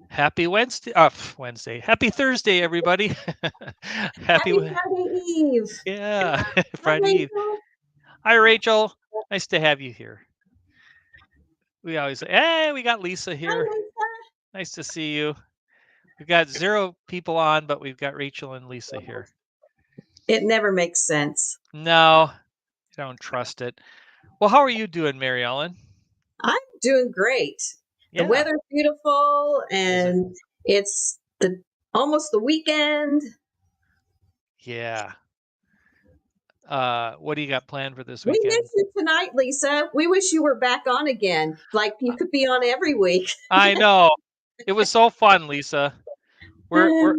Happy Wednesday. Wednesday. Happy Thursday, everybody. Happy. Happy Friday Eve. Yeah. Hi, Friday Eve. Rachel. Hi, Rachel. Nice to have you here. We always say, hey, we got Lisa Hi, here. Lisa. Nice to see you. We've got 0 people on, but we've got Rachel and Lisa here. It never makes sense. No, I don't trust it. Well, how are you doing, Mary Ellen? I'm doing great. The Yeah. weather's beautiful, Is it? and it's almost the weekend. Yeah. What do you got planned for this We weekend? miss you tonight, Lisa. We wish you were back on again. Like you could be on every week. I know. It was so fun, Lisa. We're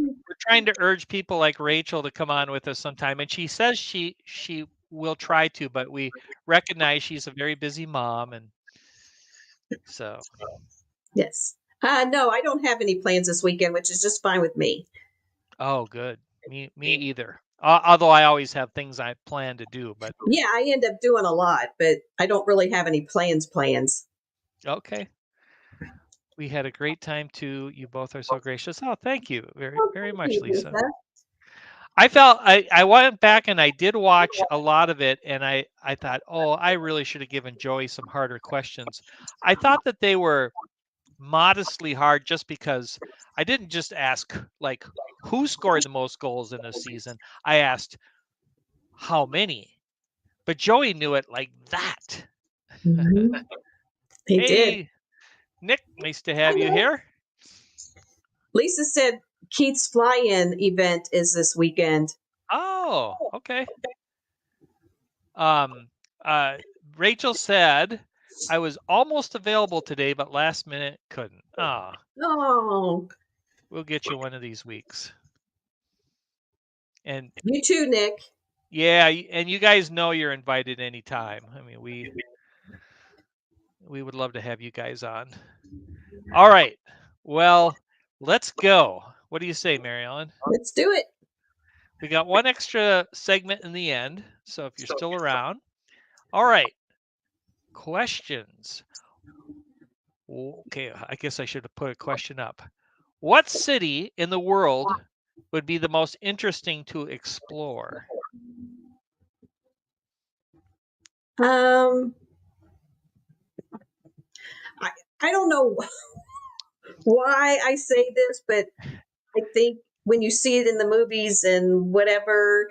trying to urge people like Rachel to come on with us sometime, and she says she will try to, but we recognize she's a very busy mom, and so Yes. No, I don't have any plans this weekend, which is just fine with me. oh, good. Me either. Although I always have things I plan to do, but Yeah, I end up doing a lot, but I don't really have any plans. okay. We had a great time too. You both are so gracious. Oh, thank you very Oh, very thank much, you, Lisa. Lisa. I went back and I did watch a lot of it, and I thought, oh, I really should have given Joey some harder questions. I thought that they were modestly hard just because I didn't just ask like who scored the most goals in a season. I asked how many. But Joey knew it like that. Mhm. He did. Hey, Nick, nice to I have you know. here. Lisa said Keith's fly-in event is this weekend. Oh, okay. Um uh Rachel said I was almost available today, but last minute couldn't. Ah, Oh, we'll get you one of these weeks. And you too, Nick. yeah, and you guys know you're invited anytime. I mean, we would love to have you guys on. All right. Well, let's go. What do you say, Mary Ellen? Let's do it. We got one extra segment in the end, so if you're still around. All right. Questions. Okay, I guess I should have put a question up. What city in the world would be the most interesting to explore? Um, I I don't know why I say this, but I think when you see it in the movies and whatever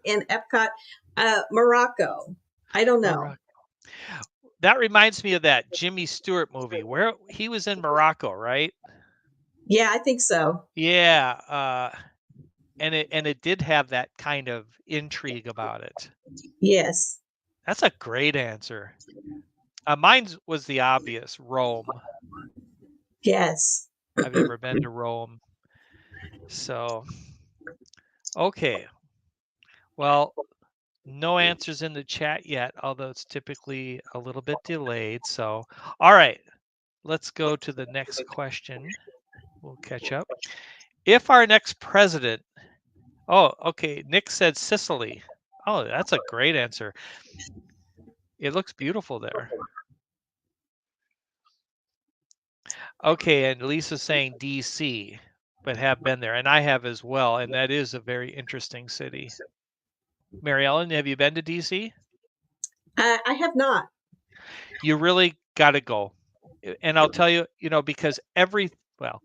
in Epcot, Morocco. I don't know. Morocco. That reminds me of that Jimmy Stewart movie where he was in Morocco, right? Yeah, I think so. Yeah, and it did have that kind of intrigue about it. Yes. That's a great answer. Mine was the obvious Rome. Yes. I've never been to Rome, so okay. Well, no answers in the chat yet, although it's typically a little bit delayed. So, all right, let's go to the next question. We'll catch up. If our next president, oh, okay, Nick said Sicily. Oh, that's a great answer. It looks beautiful there. Okay, and Lisa's saying DC, but have been there, and I have as well, and that is a very interesting city. Mary Ellen, have you been to DC? I have not. You really got to go. And I'll tell you, because well,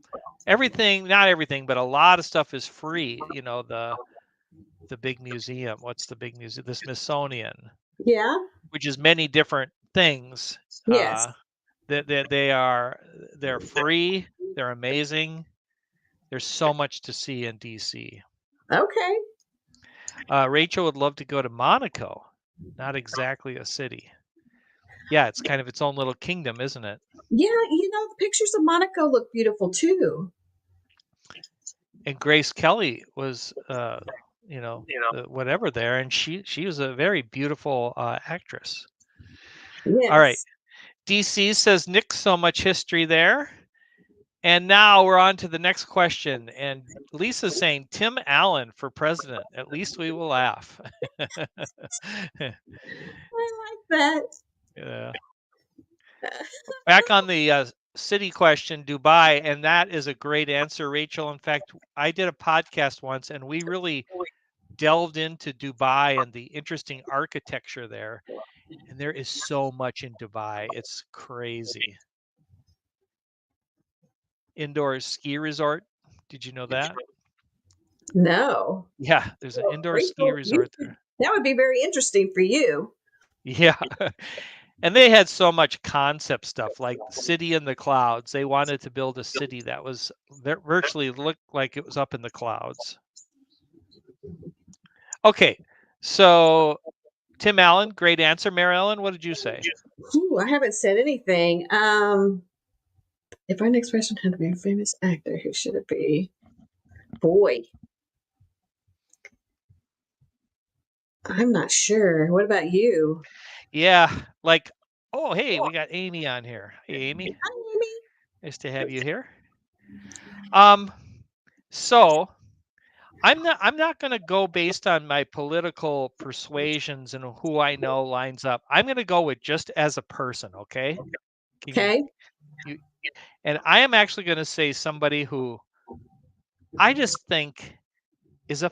everything, not everything, but a lot of stuff is free. The big museum. What's the big museum? The Smithsonian, Yeah. which is many different things. Yes. They're free. They're amazing. There's so much to see in DC. Okay. Rachel would love to go to Monaco. Not exactly a city. Yeah, it's kind of its own little kingdom, isn't it? Yeah, the pictures of Monaco look beautiful too. And Grace Kelly was, whatever there, and she was a very beautiful actress. All right, Yes. DC says Nick, so much history there. And now we're on to the next question. And Lisa's saying Tim Allen for president. At least we will laugh. I like that. Yeah. Back on the city question, Dubai, and that is a great answer, Rachel. In fact, I did a podcast once, and we really delved into Dubai and the interesting architecture there. And there is so much in Dubai. It's crazy. Indoor ski resort. Did you know that? No. Yeah, there's an indoor ski Rachel, resort there. that would be very interesting for you. Yeah. And they had so much concept stuff like City in the Clouds. They wanted to build a city that was virtually looked like it was up in the clouds. Okay. So Tim Allen, great answer. Mary Ellen, what did you say? Ooh, I haven't said anything. If our next question had to be a famous actor, who should it be? Boy, I'm not sure. What about you? Yeah, like, oh, hey, we got Amy on here. Hey, Amy. Hi, Amy. Nice to have you here. So I'm not going to go based on my political persuasions and who I know lines up. I'm going to go with just as a person, okay? Okay. And I am actually going to say somebody who I just think is a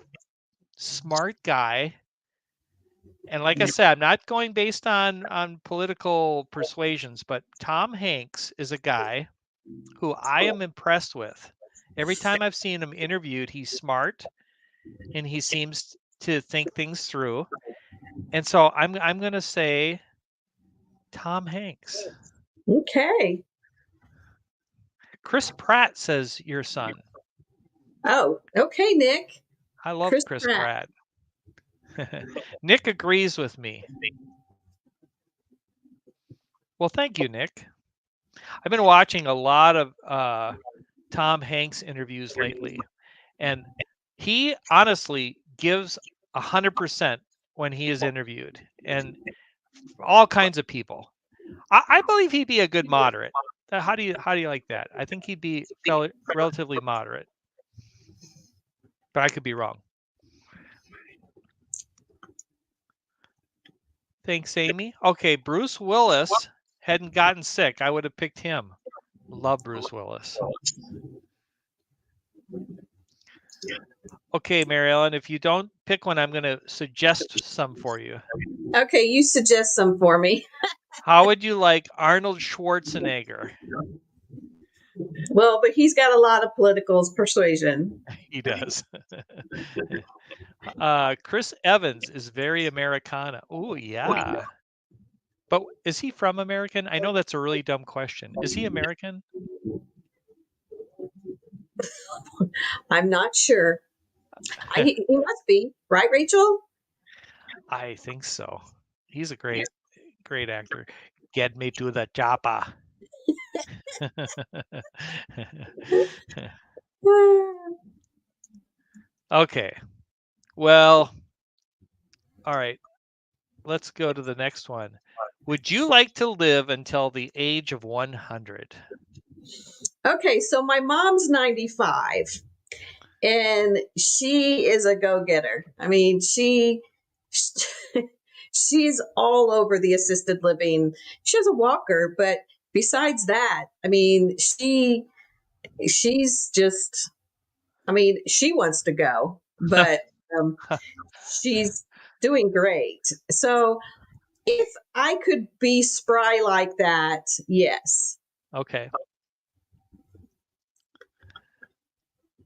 smart guy. And like I said, I'm not going based on political persuasions, but Tom Hanks is a guy who I am impressed with. Every time I've seen him interviewed, he's smart and he seems to think things through. And so I'm going to say Tom Hanks. Okay. Chris Pratt says your son. Oh, okay, Nick. I love Chris Pratt. Nick agrees with me. Well, thank you, Nick. I've been watching a lot of Tom Hanks interviews lately, and he honestly gives 100% when he is interviewed, and all kinds of people. I believe he'd be a good moderate. How do you like that? I think he'd be relatively moderate, but I could be wrong. Thanks, Amy. Okay, Bruce Willis hadn't gotten sick. I would have picked him. Love Bruce Willis. Okay, Mary Ellen, if you don't pick one, I'm going to suggest some for you. Okay, you suggest some for me. How would you like Arnold Schwarzenegger? Well, but he's got a lot of political persuasion. He does. Chris Evans is very Americana. Oh, yeah. But is he from American? I know that's a really dumb question. Is he American? I'm not sure. He must be, right, Rachel? I think so. He's a great actor. Get me to the chopper. Okay. Well, all right. Let's go to the next one. Would you like to live until the age of 100? Okay, so my mom's 95 and she is a go-getter. I mean, she's all over the assisted living. She has a walker, but besides that, I mean, she's just, I mean, she wants to go, but she's doing great. So if I could be spry like that, yes. Okay.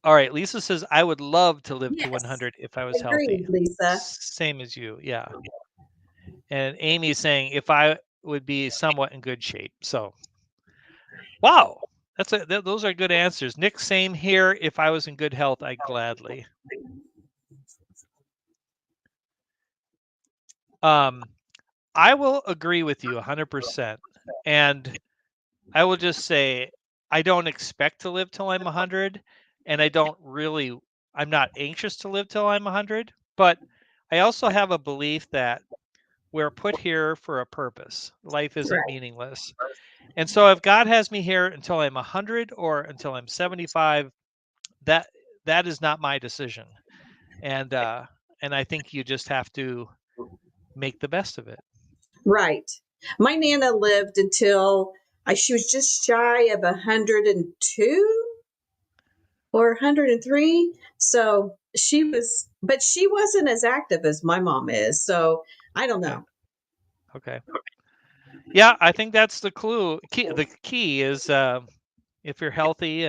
All right. Lisa says, I would love to live to 100 if I was healthy. Lisa. Same as you. Yeah. And Amy's saying, if I would be somewhat in good shape. So, wow. Those are good answers. Nick, same here. If I was in good health, I'd gladly. I will agree with you 100%. And I will just say, I don't expect to live till I'm 100. And I'm not anxious to live till I'm 100. But I also have a belief that we're put here for a purpose. Life isn't meaningless. And so if God has me here until I'm 100 or until I'm 75, that is not my decision. And I think you just have to make the best of it. Right. My Nana lived until she was just shy of 102 or 103. So but she wasn't as active as my mom is. So I don't know. Okay. Yeah, I think that's the clue. The key is if you're healthy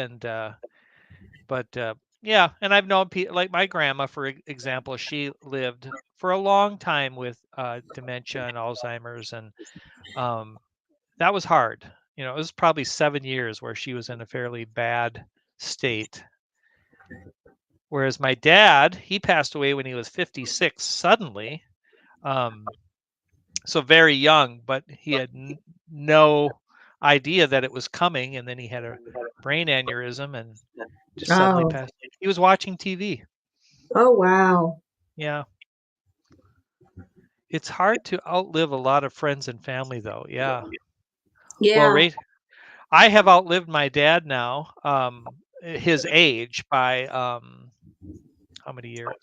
but yeah, and I've known people like my grandma, for example, she lived for a long time with dementia and Alzheimer's, and that was hard. It was probably 7 years where she was in a fairly bad state. Whereas my dad, he passed away when he was 56 suddenly, so very young, but he had no idea that it was coming, and then he had a brain aneurysm and just suddenly Oh, passed. He was watching TV. oh, wow. Yeah. It's hard to outlive a lot of friends and family, though. Yeah. Well, Yeah. I have outlived my dad now, his age by how many years?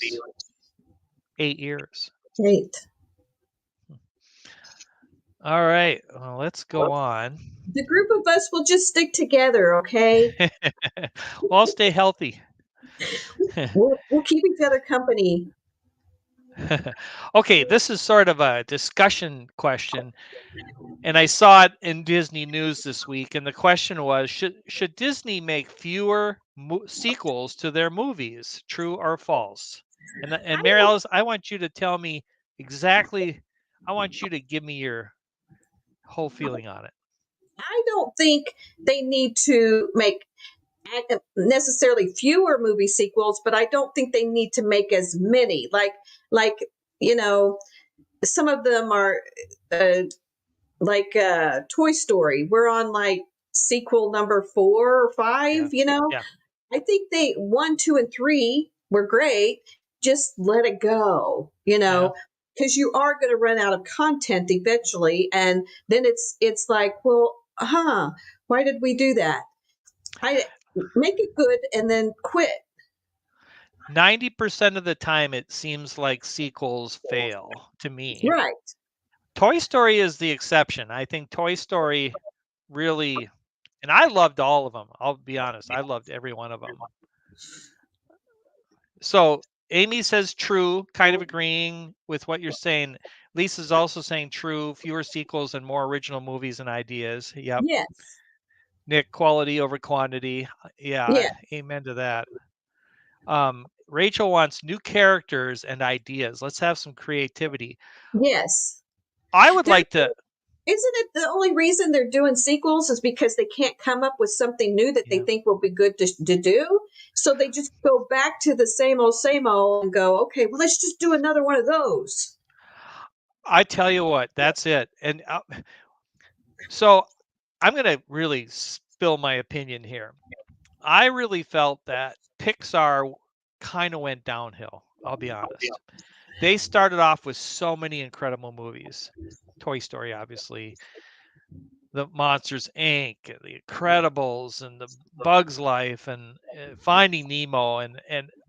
8 years. Great. All right. Well, let's go on. The group of us will just stick together, okay? Well, I'll stay healthy. We'll keep each other company. Okay, this is sort of a discussion question, and I saw it in Disney News this week. And the question was, should Disney make fewer sequels to their movies? True or false? And Mary Alice, I want you to tell me exactly. I want you to give me your whole feeling on it. I don't think they need to make necessarily fewer movie sequels, but I don't think they need to make as many. Like some of them are like Toy Story. We're on like sequel number 4 or 5. Yeah. I think they 1, 2, and 3 were great. Just let it go. Because you are going to run out of content eventually, and then it's like, well, why did we do that? I make it good and then quit. 90% of the time, it seems like sequels fail to me. Right. Toy Story is the exception. I think Toy Story really, and I loved all of them. I'll be honest, I loved every one of them. So Amy says true, kind of agreeing with what you're saying. Lisa's also saying true, fewer sequels and more original movies and ideas. Yep. Yes. Nick, quality over quantity. Yeah. Amen to that. Rachel wants new characters and ideas. Let's have some creativity. Yes. I would like to. Isn't it the only reason they're doing sequels is because they can't come up with something new that they think will be good to do? So they just go back to the same old and go, okay, well, let's just do another one of those. I tell you what, that's it. And so I'm going to really spill my opinion here. I really felt that Pixar kind of went downhill. I'll be honest. They started off with so many incredible movies. Toy Story, obviously, the Monsters Inc., the Incredibles, and the Bugs Life, and Finding Nemo, and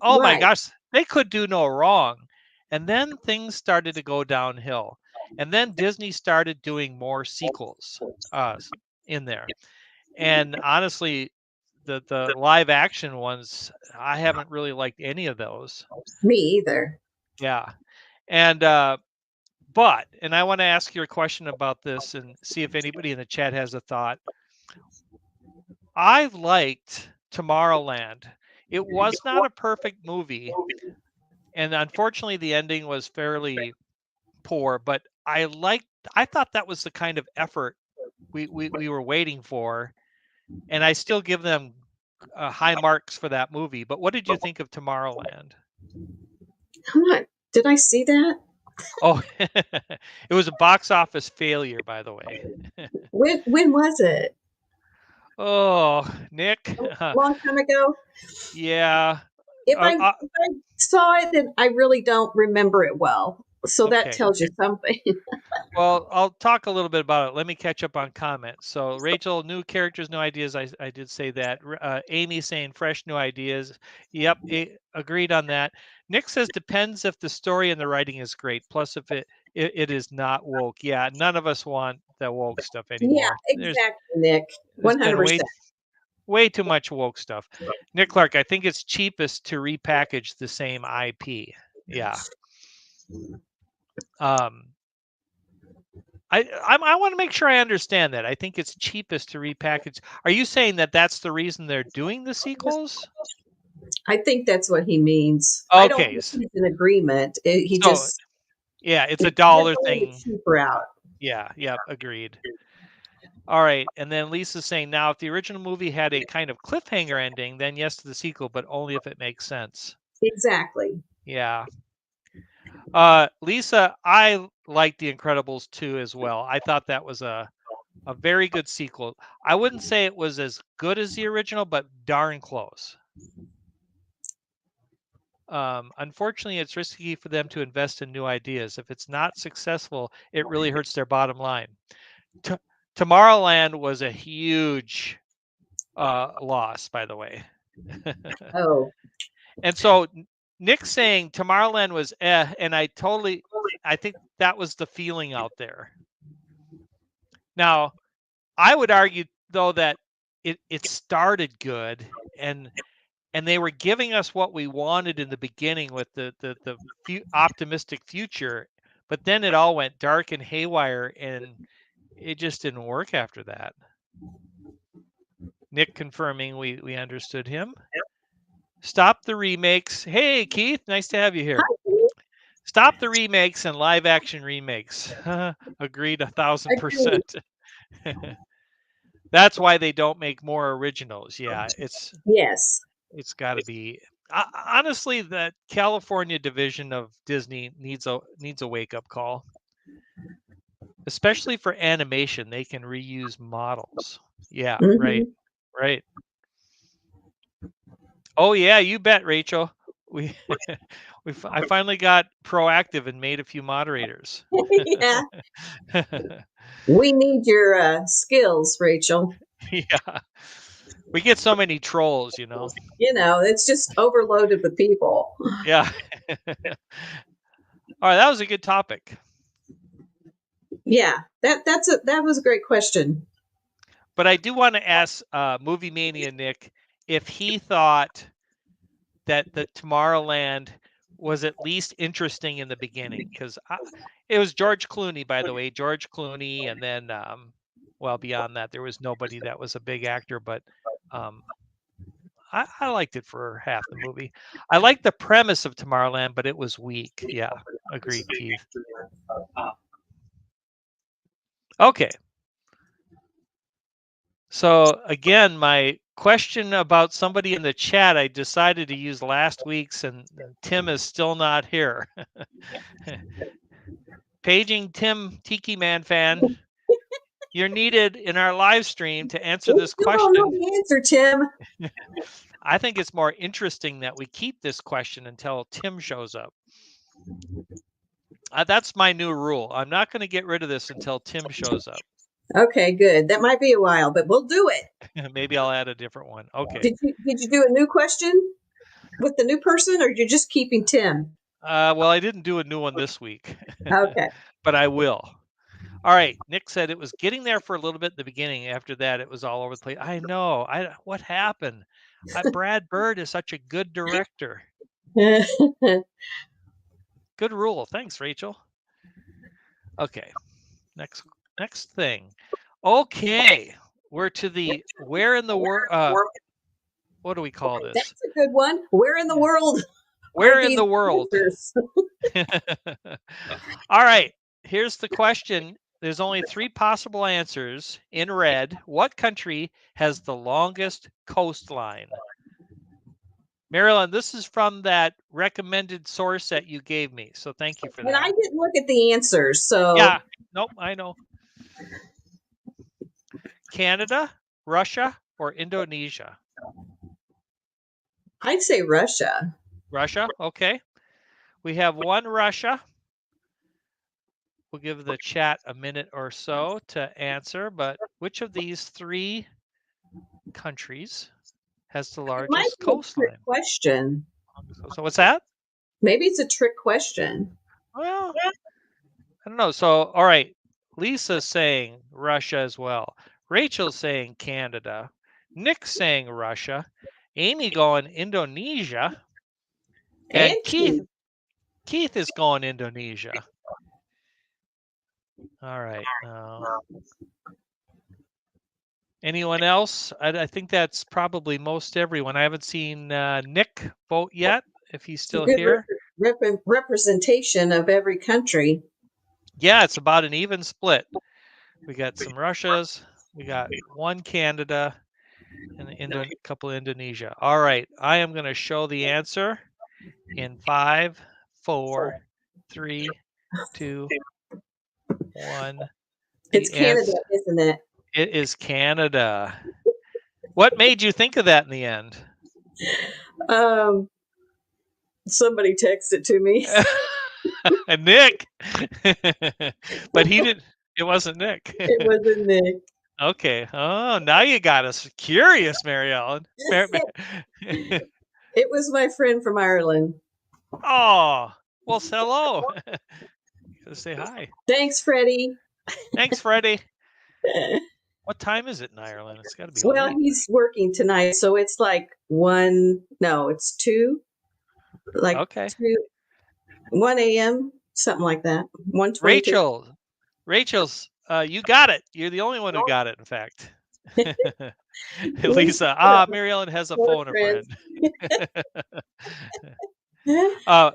oh my gosh, they could do no wrong. And then things started to go downhill, and then Disney started doing more sequels in there. And honestly, the live action ones, I haven't really liked any of those. Me either. Yeah, and and I want to ask you a question about this and see if anybody in the chat has a thought. I liked Tomorrowland. It was not a perfect movie, and unfortunately the ending was fairly poor, but I thought that was the kind of effort we were waiting for, and I still give them high marks for that movie. But what did you think of Tomorrowland? Did I see that? Oh, it was a box office failure, by the way. When was it? Oh, Nick. A long time ago? Yeah. If I saw it, then I really don't remember it well. So that tells you something. Well, I'll talk a little bit about it. Let me catch up on comments. So Rachel, new characters, new ideas. I did say that. Amy saying fresh new ideas. Yep, agreed on that. Nick says depends if the story and the writing is great. Plus, if it is not woke. Yeah, none of us want the woke stuff anymore. exactly, Nick. There's 100%. been way too much woke stuff. Nick Clark, I think it's cheapest to repackage the same IP. Yeah. I want to make sure I understand that. I think it's cheapest to repackage. Are you saying that that's the reason they're doing the sequels? I think that's what he means. Okay. I don't think he's in agreement. Yeah, it's a dollar thing. Cheaper out. Yeah, agreed. All right, and then Lisa's saying, now if the original movie had a kind of cliffhanger ending, then yes to the sequel, but only if it makes sense. Exactly. Yeah. Lisa, I like The Incredibles 2 as well. I thought that was a very good sequel. I wouldn't say it was as good as the original, but darn close. Unfortunately, it's risky for them to invest in new ideas. If it's not successful, it really hurts their bottom line. Tomorrowland was a huge loss, by the way. Oh. And so Nick's saying Tomorrowland was and I think that was the feeling out there. Now, I would argue though that it started good and they were giving us what we wanted in the beginning with the optimistic future, but then it all went dark and haywire and it just didn't work after that. Nick confirming we understood him. Stop the remakes. Hey, Keith, nice to have you here. Stop the remakes and live action remakes. Agreed 1,000%. That's why they don't make more originals. Yeah, it's got to be. Honestly, that California division of Disney needs a wake up call. Especially for animation, they can reuse models. Yeah, right. Oh yeah, you bet, Rachel. I finally got proactive and made a few moderators. Yeah. We need your skills, Rachel. Yeah. We get so many trolls, You know, it's just overloaded with people. Yeah. All right, that was a good topic. Yeah, that was a great question. But I do want to ask Movie Mania Nick if he thought that the Tomorrowland was at least interesting in the beginning, because it was George Clooney, by the way, George Clooney, and then well, beyond that, there was nobody that was a big actor, but I liked it for half the movie. I liked the premise of Tomorrowland, but it was weak. Yeah, agreed, Keith. Okay. So again, my question about somebody in the chat, I decided to use last week's, and Tim is still not here. Paging Tim Tiki Man fan, you're needed in our live stream to answer this question. I don't know the answer, Tim. I think it's more interesting that we keep this question until Tim shows up. That's my new rule. I'm not going to get rid of this until Tim shows up. Okay, good. That might be a while, but we'll do it. Maybe I'll add a different one. Okay. Did you do a new question with the new person, or you're just keeping Tim? Well, I didn't do a new one this week. Okay. But I will. All right. Nick said it was getting there for a little bit in the beginning. After that, it was all over the place. I know. What happened? Brad Bird is such a good director. Good rule. Thanks, Rachel. Okay. Next thing. Okay. We're to the where in the world. What do we call this? That's a good one. Where in the world? Where in the world? All right. Here's the question. There's only 3 possible answers in red. What country has the longest coastline? Marilyn, this is from that recommended source that you gave me. So thank you for that. And I didn't look at the answers. So yeah. Nope, I know. Canada, Russia, or Indonesia? I'd say Russia. Russia, okay. We have one Russia. We'll give the chat a minute or so to answer, but which of these 3 countries has the largest coastline? Question. So what's that? Maybe it's a trick question. Well, I don't know. So, all right. Lisa's saying Russia as well. Rachel's saying Canada. Nick's saying Russia. Amy going Indonesia. And Keith is going Indonesia. All right. Anyone else? I think that's probably most everyone. I haven't seen Nick vote yet, if he's still here. Representation of every country. Yeah, it's about an even split. We got some Russias. We got one Canada and a couple of Indonesia. All right. I am going to show the answer in 5, 4, 3, 2, 1. It's Canada, isn't it? It is Canada. What made you think of that in the end? Somebody texted to me. Nick. But he didn't. It wasn't Nick. It wasn't Nick. Okay. Oh, now you got us curious, Mary Ellen. It was my friend from Ireland. Oh, well, hello. Gotta say hi. Thanks, Freddie. Thanks, Freddie. What time is it in Ireland? It's got to be. Well, late. he's working tonight, so it's like 1. No, it's 2. Like okay. 1 a.m. Something like that. 1:22. Rachel's. You got it. You're the only one who got it. In fact. Lisa. Mary Ellen has a phone a friend.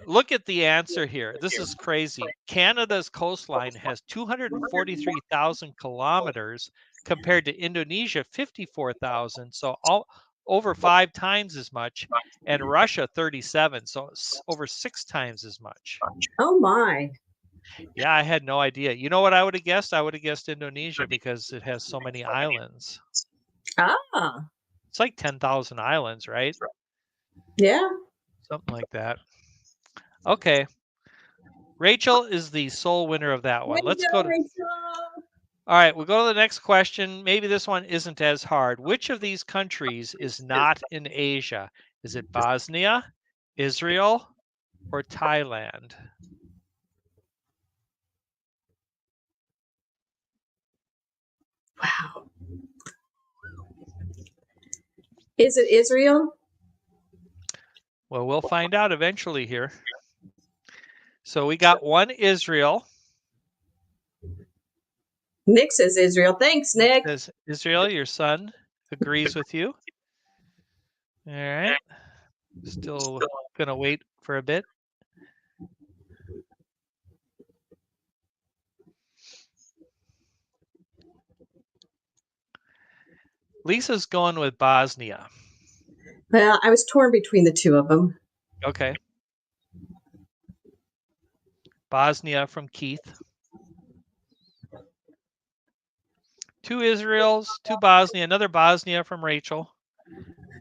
Look at the answer here. This is crazy. Canada's coastline has 243,000 kilometers compared to Indonesia, 54,000. So over 5 times as much, and Russia 37. So over 6 times as much. Oh my. Yeah, I had no idea. You know what I would have guessed? I would have guessed Indonesia because it has so many islands. It's like 10,000 islands, right? Yeah. Something like that. Okay. Rachel is the sole winner of that one. Let's go to Rachel. All right, we'll go to the next question. Maybe this one isn't as hard. Which of these countries is not in Asia? Is it Bosnia, Israel, or Thailand? Wow. Is it Israel? Well, we'll find out eventually here. So we got one Israel. Nick says Israel. Thanks, Nick. Says Israel, your son agrees with you. All right. Still going to wait for a bit. Lisa's going with Bosnia. Well, I was torn between the two of them. Okay. Bosnia from Keith. 2 Israels, 2 Bosnia, another Bosnia from Rachel.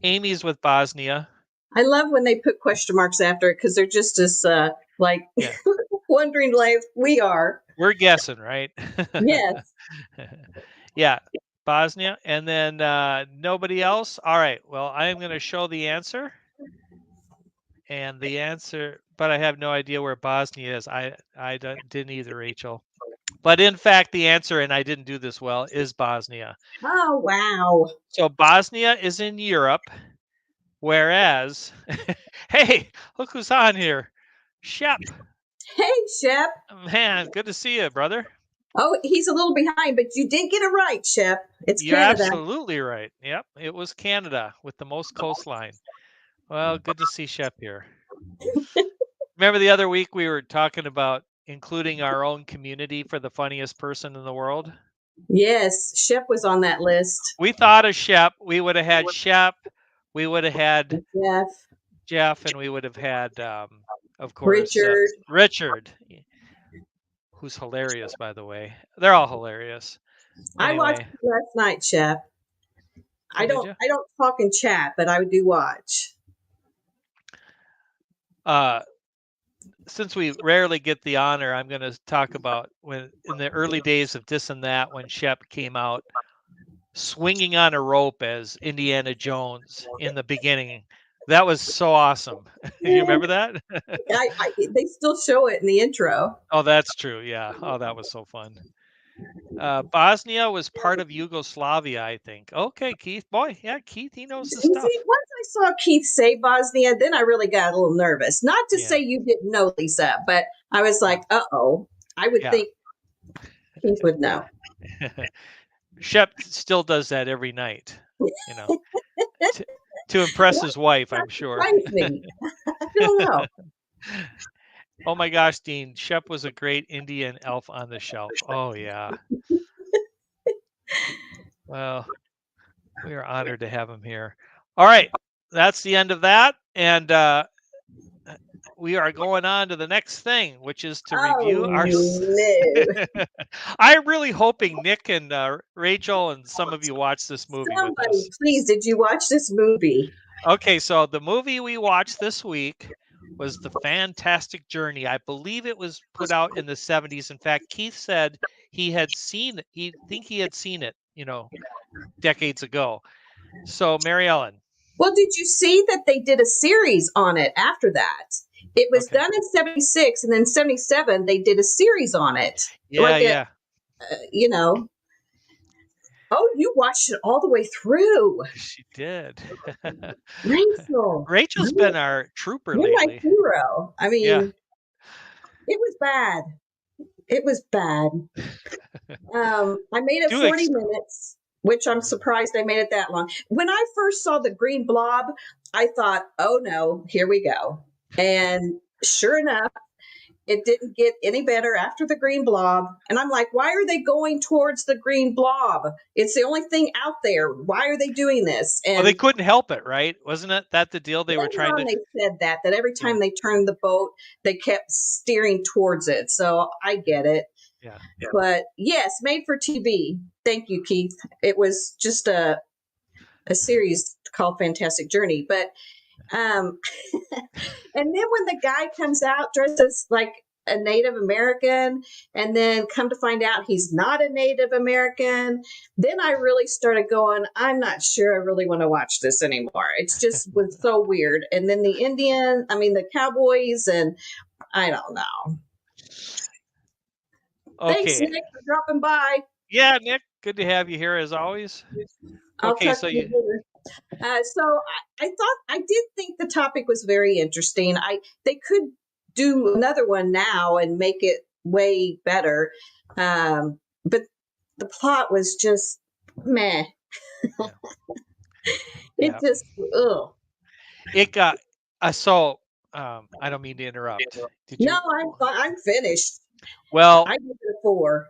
Amy's with Bosnia. I love when they put question marks after it because they're just as wondering like we are. We're guessing, right? Yes. Yeah, Bosnia. And then nobody else? All right. Well, I am going to show the answer. And the answer, but I have no idea where Bosnia is. I didn't either, Rachel. But in fact, the answer, and I didn't do this well, is Bosnia. Oh, wow. So Bosnia is in Europe, whereas, hey, look who's on here. Shep. Hey, Shep. Man, good to see you, brother. Oh, he's a little behind, but you did get it right, Shep. You're Canada. absolutely right. Yep, it was Canada with the most coastline. Well, good to see Shep here. Remember the other week we were talking about including our own community for the funniest person in the world? Yes, Shep was on that list. We thought of Shep. We would have had Shep. We would have had Jeff, and we would have had, of course, Richard, who's hilarious, by the way. They're all hilarious. Anyway. I watched it last night, Shep. I don't talk in chat, but I do watch. Since we rarely get the honor, I'm going to talk about when in the early days of This and That, when Shep came out swinging on a rope as Indiana Jones in the beginning. That was so awesome. You remember that? They still show it in the intro. Oh, that's true. Yeah. Oh, that was so fun. Bosnia was part of Yugoslavia, I think. Okay, Keith. Boy, yeah, Keith, he knows his You stuff. see, once I saw Keith say Bosnia, then I really got a little nervous. Not to Yeah. say you didn't know, Lisa, but I was like, uh-oh. I would Yeah. think Keith would know. Shep still does that every night, you know, to impress his wife, I'm sure. Surprise me. I don't know. Oh my gosh, Dean, Shep was a great Indian elf on the shelf. Oh yeah. Well, we are honored to have him here. All right, that's the end of that, and we are going on to the next thing, which is to review our. No. I'm really hoping Nick and Rachel and some of you watch this movie with Somebody, us. please, did you watch this movie? Okay, so the movie we watched this week was The Fantastic Journey. I believe it was put out in the 70s. In fact, Keith said he had seen it. He had seen it, decades ago. So, Mary Ellen. Well, did you see that they did a series on it after that? It was Okay. done in 76, and then 77, they did a series on it. Yeah, yeah. Oh, you watched it all the way through. She did. Rachel. Rachel's been our trooper You're my lately. hero. I mean, Yeah. it was bad. It was bad. I made it 40 minutes, which I'm surprised I made it that long. When I first saw the green blob, I thought, oh no, here we go. And sure enough, it didn't get any better after the green blob. And I'm like, why are they going towards the green blob? It's the only thing out there. Why are they doing this? And well, they couldn't help it, right? Wasn't it that the deal they were trying to? They said that every time they turned the boat, they kept steering towards it. So I get it. Yeah. But yes, made for TV. Thank you, Keith. It was just a series called Fantastic Journey. But and then when the guy comes out dressed as like a Native American, and then come to find out he's not a Native American, then I really started going, I'm not sure I really want to watch this anymore. It's just was so weird. And then the cowboys, and I don't know. Okay. Thanks, Nick, for dropping by. Yeah, Nick, good to have you here as always. Okay, so you. So I did think the topic was very interesting. They could do another one now and make it way better, but the plot was just meh. Yeah. It just It got so. I don't mean to interrupt. Did you? No, I'm finished. Well, I give it a 4.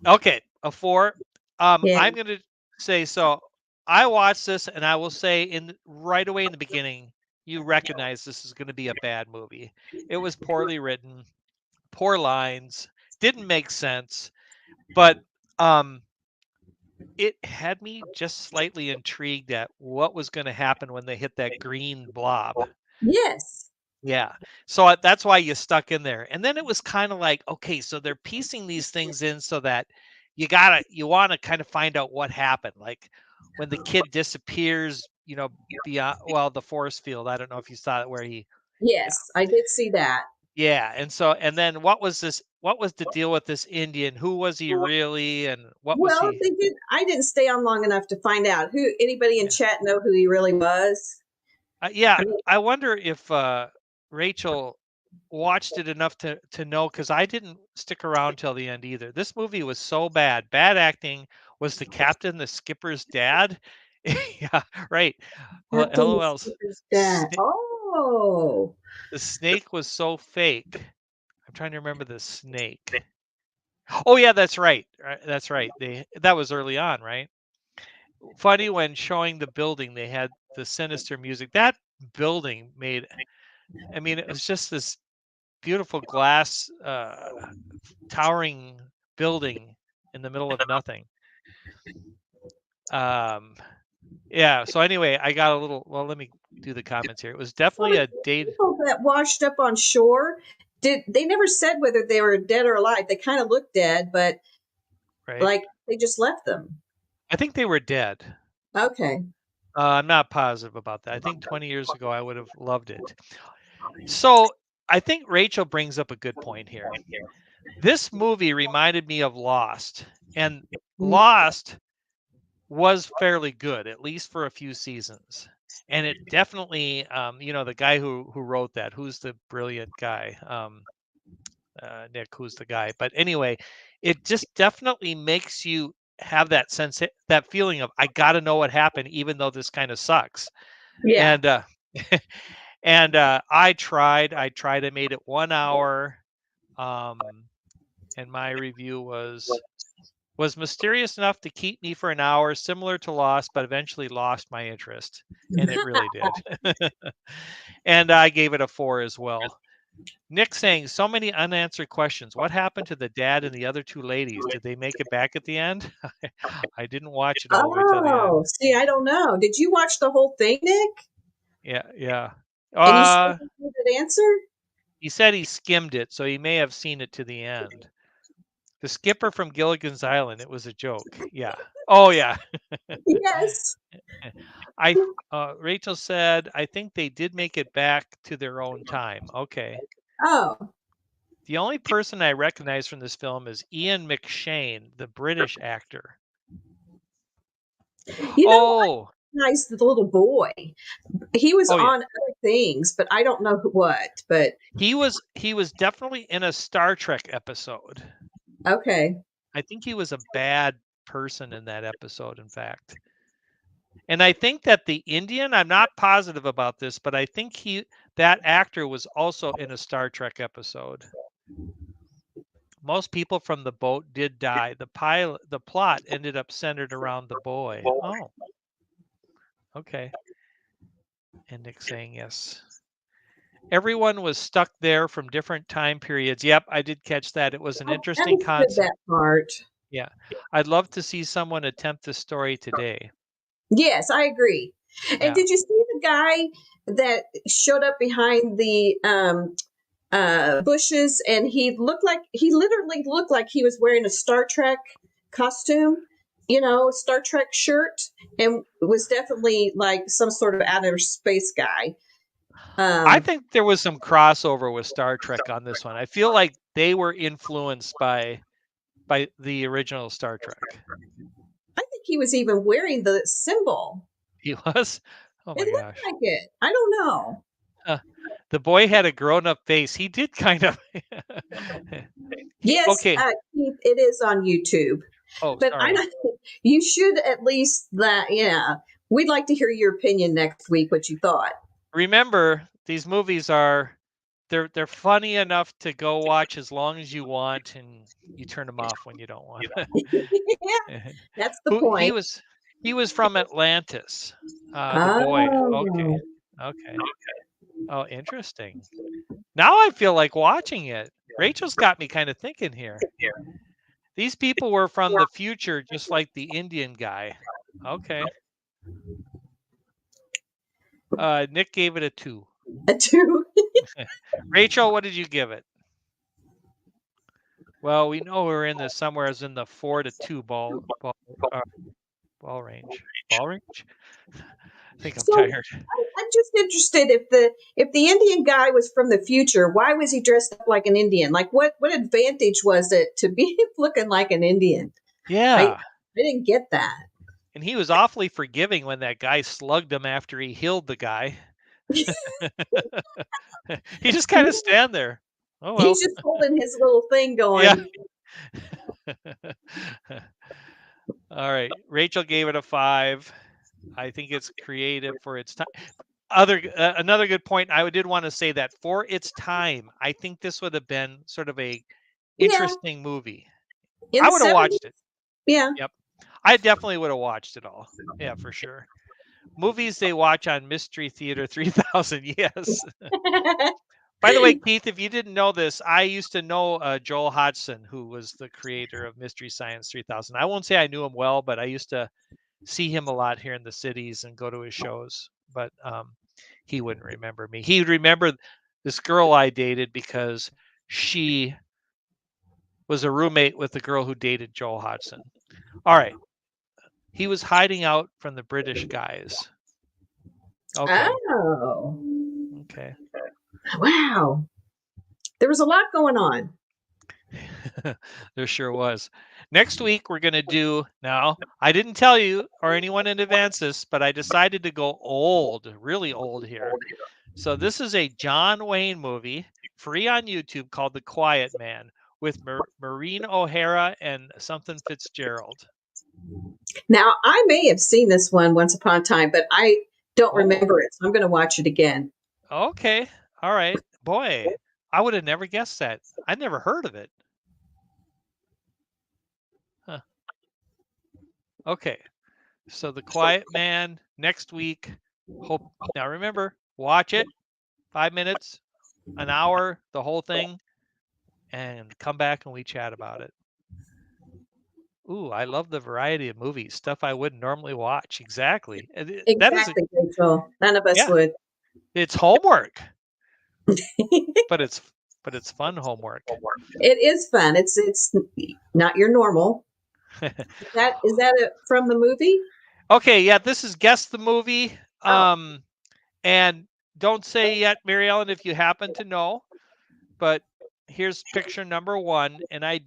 Okay, a 4. Yeah. I'm gonna say so. I watched this, and I will say right away in the beginning, you recognize this is going to be a bad movie. It was poorly written, poor lines, didn't make sense, but it had me just slightly intrigued at what was going to happen when they hit that green blob. Yes. Yeah. So that's why you stuck in there. And then it was kind of like, okay, so they're piecing these things in so that you want to kind of find out what happened. Like when the kid disappears, beyond, the force field. I don't know if you saw it where he. Yes, I did see that. Yeah. And then what was the deal with this Indian? Who was he really? And what was he? I didn't stay on long enough to find out. Anybody in chat know who he really was? I wonder if Rachel watched it enough to know, because I didn't stick around till the end either. This movie was so bad. Bad acting. Was the captain the skipper's dad? Yeah, right. LOL. Oh. The snake was so fake. I'm trying to remember the snake. Oh yeah, that's right. That's right. That was early on, right? Funny, when showing the building, they had the sinister music. That building it was just this beautiful glass towering building in the middle of nothing. Yeah, so anyway, I got a little. Well, let me do the comments here. It was definitely a date. People that washed up on shore, they never said whether they were dead or alive. They kind of looked dead, but like they just left them. I think they were dead. Okay. I'm not positive about that. I think 20 years ago I would have loved it. So I think Rachel brings up a good point here. This movie reminded me of Lost, and Lost was fairly good, at least for a few seasons. And it definitely, the guy who wrote that, who's the brilliant guy, Nick, who's the guy. But anyway, it just definitely makes you have that sense, that feeling of I got to know what happened, even though this kind of sucks. Yeah. And and I tried. I made it 1 hour, and my review was mysterious enough to keep me for an hour, similar to Lost, but eventually lost my interest, and it really did. And I gave it a 4 as well. Nick saying so many unanswered questions. What happened to the dad and the other two ladies? Did they make it back at the end? I didn't watch it all the way to the end. Oh, see, I don't know. Did you watch the whole thing, Nick? Yeah, yeah. And you still didn't know that answer? He said he skimmed it, so he may have seen it to the end. The skipper from Gilligan's Island. It was a joke. Yeah. Oh yeah. Yes. I Rachel said I think they did make it back to their own time. Okay. Oh, The only person I recognize from this film is Ian McShane, the British actor. you know, I Oh, recognize the little boy. He was oh yeah. on other things, but I don't know what. But He was definitely in a Star Trek episode. okay. I think he was a bad person in that episode, in fact. And I think that the Indian, I'm not positive about this, but I think that actor was also in a Star Trek episode. Most people from the boat did die. The plot ended up centered around the boy. Oh, okay. And Nick saying yes. Everyone was stuck there from different time periods. Yep, I did catch that. It was an I interesting understood concept. that part. Yeah. I'd love to see someone attempt this story today. Yes, I agree. And Yeah. did you see the guy that showed up behind the bushes, and he literally looked like he was wearing a Star Trek costume, Star Trek shirt, and was definitely like some sort of outer space guy. I think there was some crossover with Star Trek on this one. I feel like they were influenced by the original Star Trek. I think he was even wearing the symbol. He was? Oh It my looked gosh. like it. I don't know. The boy had a grown-up face. He did kind of Yes, okay. Keith, it is on YouTube. Oh, But I sorry. don't. You should at least that. Yeah, we'd like to hear your opinion next week. What you thought? Remember, these movies they're funny enough to go watch as long as you want, and you turn them off when you don't want. Yeah, that's the Who point. he was from Atlantis. The boy. Okay. Oh, Okay. Oh, interesting. Now I feel like watching it. Rachel's got me kind of thinking here. These people were from the future, just like the Indian guy. Okay. Nick gave it a 2. a 2. Rachel, what did you give it? Well, we know we're in the somewhere in the 4 to 2 ball range. Ball range? I think I'm So tired. I'm just interested if the Indian guy was from the future, why was he dressed up like an Indian? Like what advantage was it to be looking like an Indian? I Yeah. didn't get that. And he was awfully forgiving when that guy slugged him after he healed the guy. He just kind of stand there. Oh well. He's just holding his little thing going. Yeah. All right. Rachel gave it a 5. I think it's creative for its time. Another good point. I did want to say that for its time, I think this would have been sort of a interesting movie. In I the would have 70s? watched it. Yeah. Yep. I definitely would have watched it all. Yeah, for sure. Movies they watch on Mystery Theater 3000. Yes. By the way, Keith, if you didn't know this, I used to know Joel Hodgson, who was the creator of Mystery Science 3000. I won't say I knew him well, but I used to see him a lot here in the cities and go to his shows. But he wouldn't remember me. He would remember this girl I dated because she was a roommate with the girl who dated Joel Hodgson. All right. He was hiding out from the British guys. Okay. Oh. Okay. Wow. There was a lot going on. There sure was. Next week, we're going to do, now, I didn't tell you or anyone in advance this, but I decided to go old, really old here. So this is a John Wayne movie, free on YouTube, called The Quiet Man, with Maureen O'Hara and something Fitzgerald. Now, I may have seen this one once upon a time, but I don't remember it. So I'm going to watch it again. Okay. All right. Boy, I would have never guessed that. I never heard of it. Huh. Okay. So The Quiet Man next week. Hope now remember, watch it 5 minutes, an hour, the whole thing, and come back and we chat about it. Ooh, I love the variety of movies, stuff I wouldn't normally watch. Exactly. Exactly, Rachel. None of us would. It's homework. but it's fun homework. It is fun. It's not your normal. Is that from the movie? Okay, yeah, this is Guess the Movie. And don't say yet, Mary Ellen, if you happen to know, but here's picture number 1, and I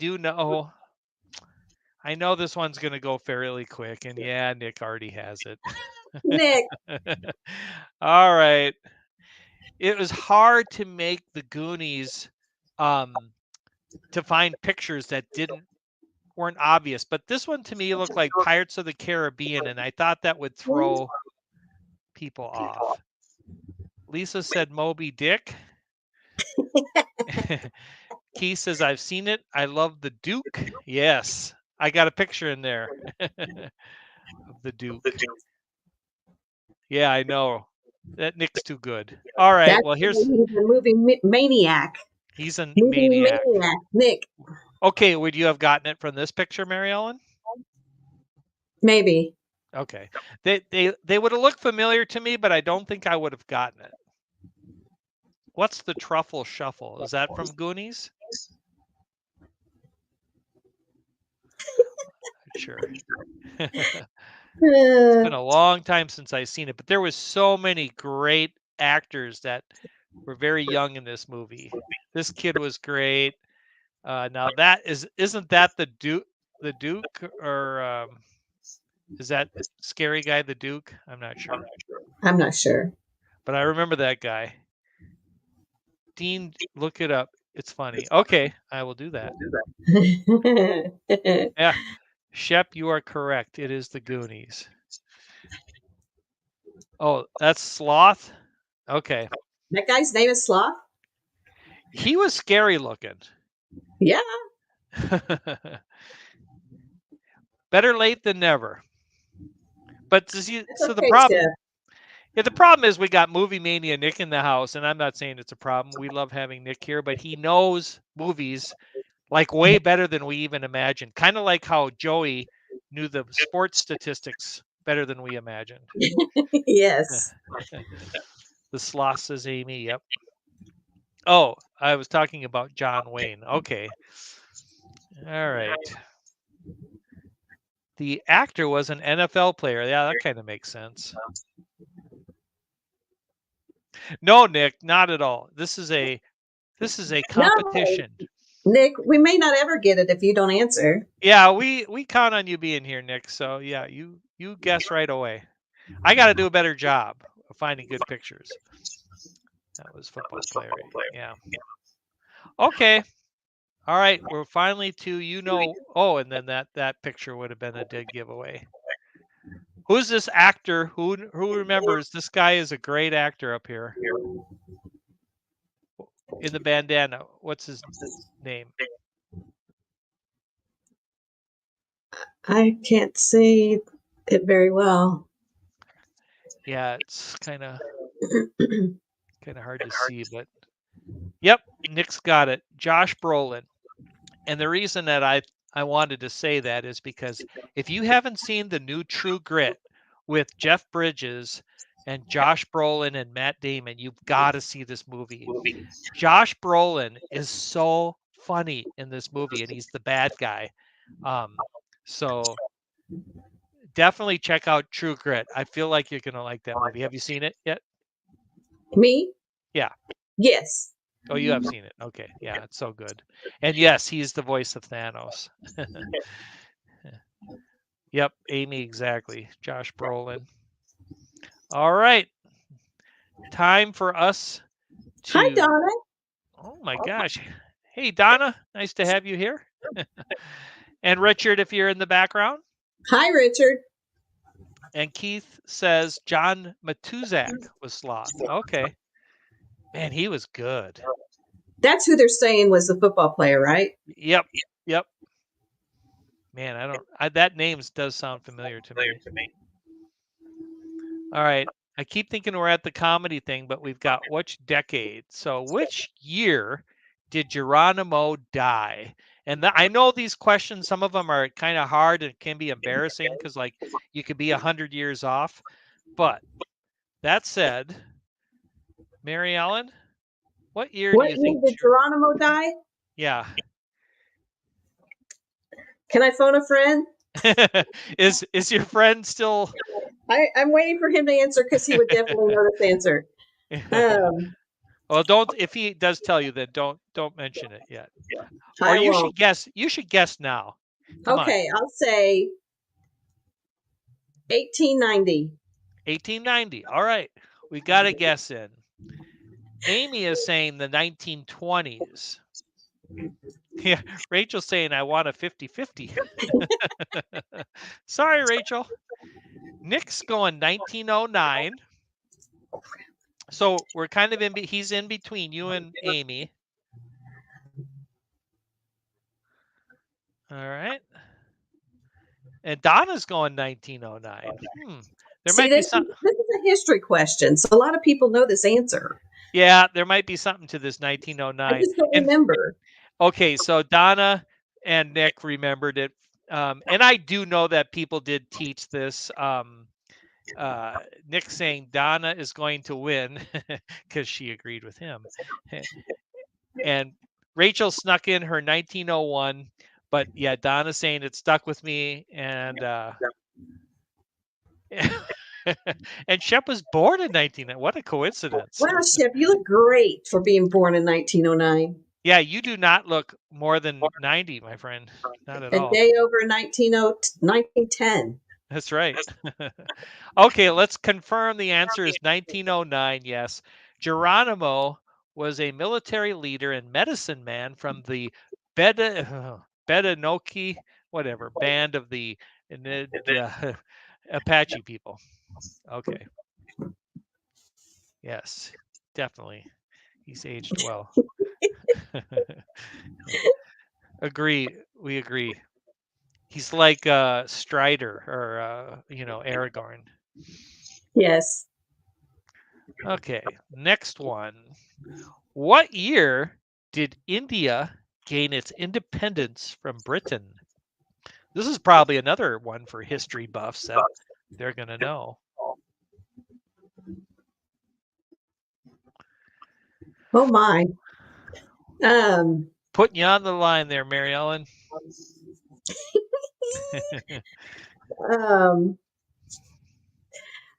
know this one's going to go fairly quick, and yeah, Nick already has it. Nick. All right. It was hard to make the Goonies to find pictures that weren't obvious, but this one to me looked like Pirates of the Caribbean, and I thought that would throw people off. Lisa said Moby Dick. Keith says, I've seen it. I love the Duke. Yes, I got a picture in there of the Duke. Yeah, I know. That Nick's too good. All right. Well, he's a movie maniac. He's a maniac. Nick. Okay, would you have gotten it from this picture, Mary Ellen? Maybe. Okay. They would have looked familiar to me, but I don't think I would have gotten it. What's the Truffle Shuffle? Is that from Goonies? Sure. It's been a long time since I've seen it, but there was so many great actors that were very young in this movie. This kid was great. Now that isn't that the Duke? The Duke, or is that scary guy the Duke? I'm not sure. I'm not sure. But I remember that guy. Dean, look it up. It's funny. Okay, I will do that. Yeah. Shep, you are correct. It is the Goonies. Oh, that's Sloth? Okay. That guy's name is Sloth? He was scary looking. Yeah. Better late than never. But so the problem... Yeah, the problem is we got Movie Mania Nick in the house, and I'm not saying it's a problem. We love having Nick here, but he knows movies like way better than we even imagined. Kind of like how Joey knew the sports statistics better than we imagined. Yes. The Sloth says Amy. Yep. Oh, I was talking about John Wayne. Okay. All right. The actor was an NFL player. Yeah, that kind of makes sense. No, Nick, not at all. This is a competition. No. Nick, we may not ever get it if you don't answer. Yeah, we count on you being here, Nick. So yeah, you guess right away. I got to do a better job of finding good pictures. That was football player. Yeah. Okay. All right. We're finally to Oh, and then that picture would have been a dead giveaway. Who's this actor? Who remembers? This guy is a great actor up here in the bandana. What's his name? I can't say it very well. Yeah, it's kind of hard to see, but yep, Nick's got it. Josh Brolin. And the reason that I wanted to say that is because if you haven't seen the new True Grit with Jeff Bridges and Josh Brolin and Matt Damon, you've got to see this movie. Josh Brolin is so funny in this movie, and he's the bad guy. So definitely check out True Grit. I feel like you're going to like that movie. Have you seen it yet? Me? Yeah. Yes. Oh, you have seen it. Okay. Yeah, it's so good. And yes, he's the voice of Thanos. Yep, Amy, exactly. Josh Brolin. All right. Time for us Hi, to. Donna. Oh my gosh. Hey, Donna. Nice to have you here. And Richard, if you're in the background. Hi, Richard. And Keith says John Matuzak was Sloth. Okay. Man, he was good. That's who they're saying was the football player, right? Yep. Yep. Man, that name does sound familiar to me. All right. I keep thinking we're at the comedy thing, but we've got which decade? So which year did Geronimo die? And I know these questions, some of them are kind of hard and can be embarrassing because like you could be 100 years off. But that said, Mary Ellen, what year do What you year think? did Geronimo die? Yeah. Can I phone a friend? Is your friend still? I'm waiting for him to answer because he would definitely know this answer. Well, don't. If he does tell you, then don't mention it yet. Or I you won't. should guess. You should guess now. Come Okay, I'll say 1890. 1890. All right. We got a guess in. Amy is saying the 1920s. Yeah, Rachel's saying I want a 50-50. Sorry, Rachel. Nick's going 1909. So we're kind of he's in between you and Amy. All right. And Donna's going 1909. There See, might be this some. is a history question, so a lot of people know this answer. Yeah, there might be something to this I 1909. just don't remember. Okay, so Donna and Nick remembered it. And I do know that people did teach this. Nick saying Donna is going to win because she agreed with him. And Rachel snuck in her 1901. But yeah, Donna saying it stuck with me. And and Shep was born in 19. What a coincidence. Wow, Shep, you look great for being born in 1909. Yeah, you do not look more than 90, my friend. Not at A all. day over 1910. That's right. Okay, let's confirm the answer is 1909. Yes. Geronimo was a military leader and medicine man from the Bedanoki, whatever, band of the Apache people. Okay. Yes, definitely. He's aged well. Agree. We agree. He's like Strider or Aragorn. Yes. Okay, next one. What year did India gain its independence from Britain? This is probably another one for history buffs that they're going to know. Oh my. Putting you on the line there, Mary Ellen.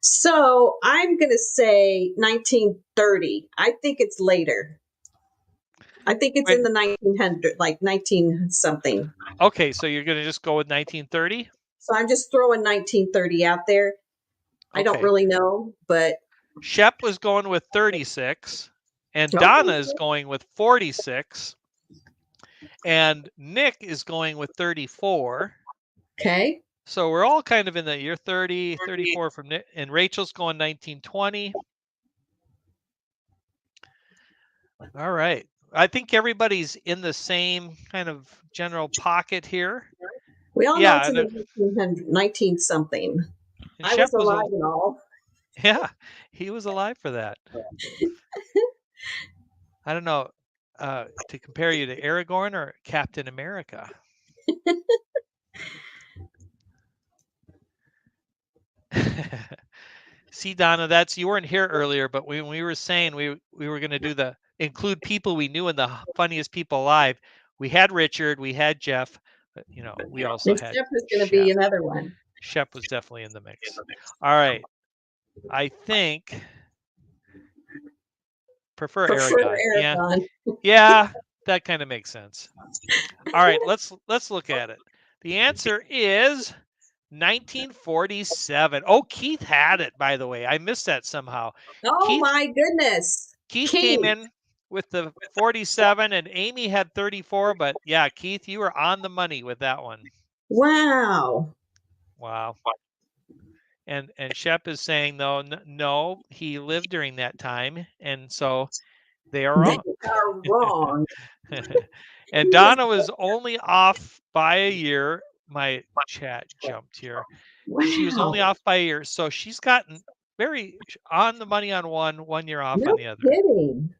So I'm going to say 1930. I think it's later. I think it's in the 1900, like 19 something. Okay, so you're going to just go with 1930? So I'm just throwing 1930 out there. I don't really know, but Shep was going with 36, and Donna is going with 46, and Nick is going with 34. Okay. So we're all kind of in the year 30, 34 from Nick, and Rachel's going 1920. All right. I think everybody's in the same kind of general pocket here. We all know it's in the 19 something. I was alive and all. Yeah, he was alive for that. I don't know, to compare you to Aragorn or Captain America. See, Donna, you weren't here earlier, but when we were saying we were going to do the include people we knew in the funniest people alive, we had Richard, we had Jeff, but we also had Shep was going to be another one. Shep was definitely in the mix. All right, I think prefer Prefer Aragon. Yeah, Aragon. yeah, that kind of makes sense. All right, let's look at it. The answer is 1947. Oh, Keith had it, by the way. I missed that somehow. Oh my goodness. Keith came in with the 47 and Amy had 34, but yeah, Keith, you were on the money with that one. Wow. Wow. And Shep is saying though, no, he lived during that time, and so they are wrong. They are wrong. And Donna was only off by a year. My chat jumped here. Wow. She was only off by a year, so she's gotten very on the money on one year off on the other. Kidding.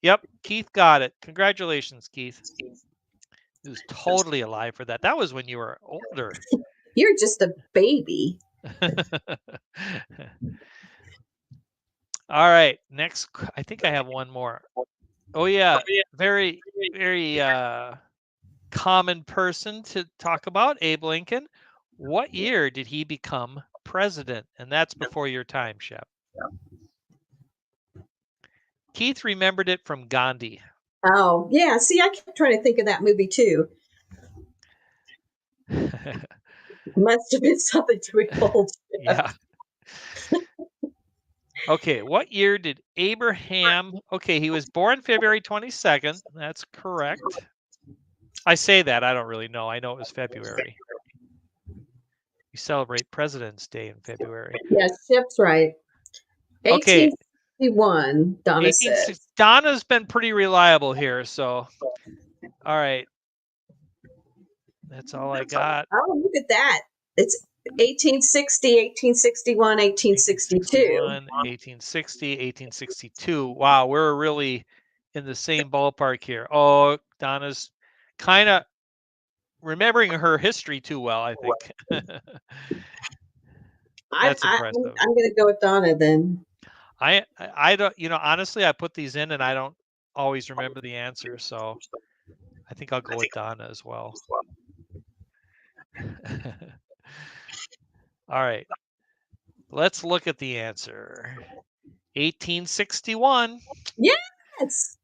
Yep, Keith got it. Congratulations, Keith. He was totally alive for that. That was when you were older. You're just a baby. All right, next. I think I have one more. Oh yeah, very common person to talk about, Abe Lincoln. What year did he become president? And that's before your time, Shep. Keith remembered it from Gandhi. Oh, yeah. See, I kept trying to think of that movie too. Must have been something to behold. Yeah. Okay, what year did Abraham? Okay, he was born February 22nd. That's correct. I say that, I don't really know. I know it was February. We celebrate President's Day in February. Yeah, Shep's right. Okay. 1861, Donna said. Donna's been pretty reliable here, so all right. That's all I got. Oh, look at that. It's 1860, 1861, 1862. 1860, 1862. Wow, we're really in the same ballpark here. Oh, Donna's kind of remembering her history too well, I think. That's impressive. I'm going to go with Donna then. I don't, honestly, I put these in and I don't always remember the answer, so I think I'll go with Donna as well. All right. Let's look at the answer. 1861. Yes.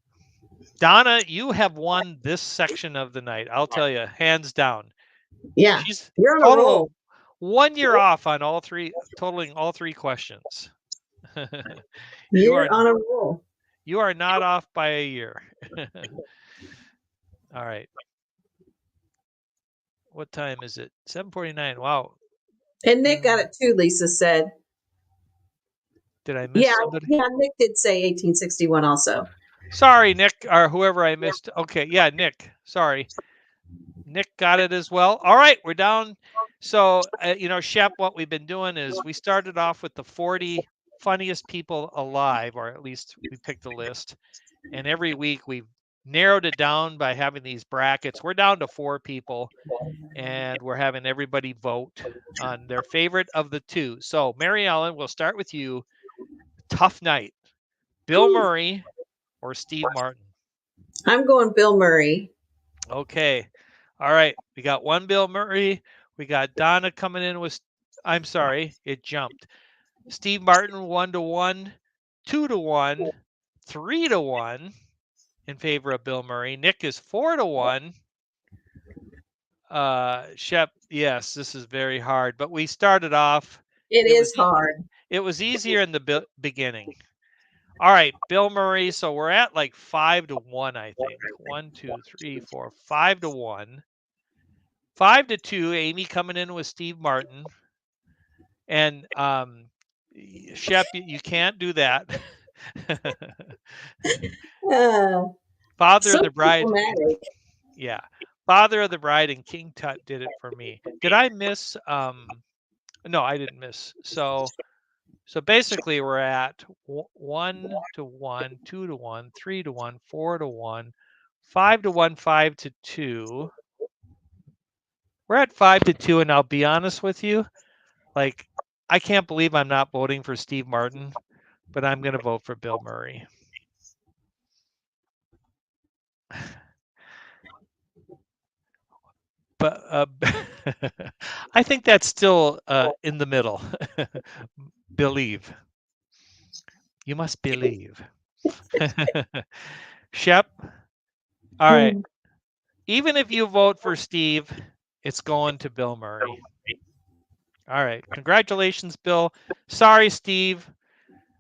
Donna, you have won this section of the night. I'll tell you, hands down. Yeah. She's you're on a roll. 1 year off on all three, totaling all three questions. You're on a roll. You are not off by a year. All right. What time is it? 7:49. Wow. And Nick got it too, Lisa said. Did I miss somebody? Yeah, Nick did say 1861 also. Sorry, Nick, or whoever I missed. Okay, yeah, Nick. Sorry. Nick got it as well. All right, we're down. So, Shep, what we've been doing is we started off with the 40 funniest people alive, or at least we picked a list. And every week we've narrowed it down by having these brackets. We're down to 4 people, and we're having everybody vote on their favorite of the 2. So, Mary Ellen, we'll start with you. Tough night. Bill Murray or Steve Martin? I'm going Bill Murray. Okay. All right. We got one Bill Murray. We got Donna coming in with, I'm sorry, it jumped. Steve Martin 1-1, 2-1, 3-1 in favor of Bill Murray. Nick is 4-1. Shep, yes, this is very hard, but we started off. It is hard. It was easier in the beginning. All right, Bill Murray. So we're at like 5-1, I think. 1, 2, 3, 4, 5-1. 5-2. Amy coming in with Steve Martin. And Shep, you can't do that. Father of the Bride. Yeah. Father of the Bride and King Tut did it for me. Did I miss? No, I didn't miss. So basically we're at 1-1, 2-1, 3-1, 4-1, 5-1, 5-2. We're at 5-2, and I'll be honest with you, like, I can't believe I'm not voting for Steve Martin, but I'm going to vote for Bill Murray. But I think that's still in the middle. Believe. You must believe. Shep. All right. Even if you vote for Steve, it's going to Bill Murray. All right. Congratulations, Bill. Sorry, Steve.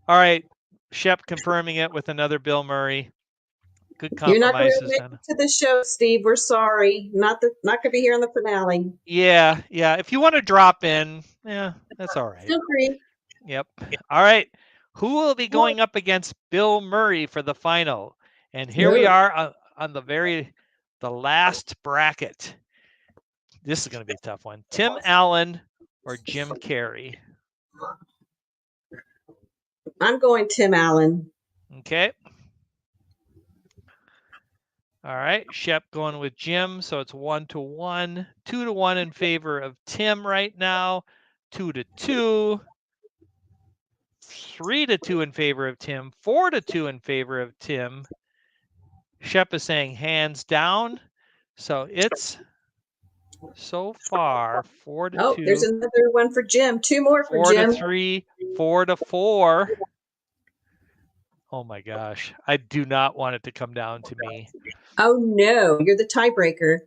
All right. Shep confirming it with another Bill Murray. Good You're not going to compromises. make it to the show, Steve. We're sorry. Not going to be here on the finale. Yeah. If you want to drop in, yeah, that's all right. Agree. Yep. All right. Who will be going up against Bill Murray for the final? And here we are on the last bracket. This is going to be a tough one. Tim Allen or Jim Carrey? I'm going Tim Allen. Okay. All right. Shep going with Jim. So it's 1-1. 2-1 in favor of Tim right now. 2-2. 3-2 in favor of Tim. 4-2 in favor of Tim. Shep is saying hands down. So it's so far 4-2. Oh, there's another one for Jim. 2 more for Jim. 4-3. 4-4. Oh my gosh. I do not want it to come down to me. Oh no, you're the tiebreaker.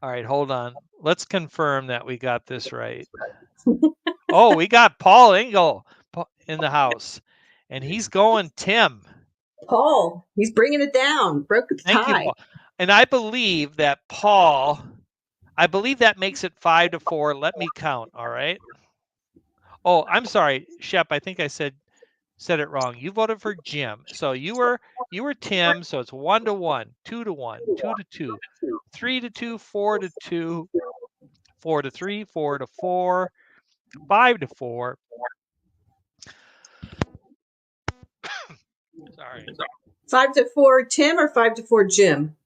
All right, hold on. Let's confirm that we got this right. Oh, we got Paul Engel in the house, and he's going Tim. Paul, he's bringing it down. Broke the tie. Thank you, Paul. And I believe that makes it 5-4. Let me count. All right. Oh, I'm sorry, Shep. I think I said it wrong. You voted for Jim, so you were Tim. So it's 1-1, 2-1, 2-2, 3-2, 4-2, 4-3, 4-4, 5-4. Sorry. 5-4 Tim or 5-4 Jim?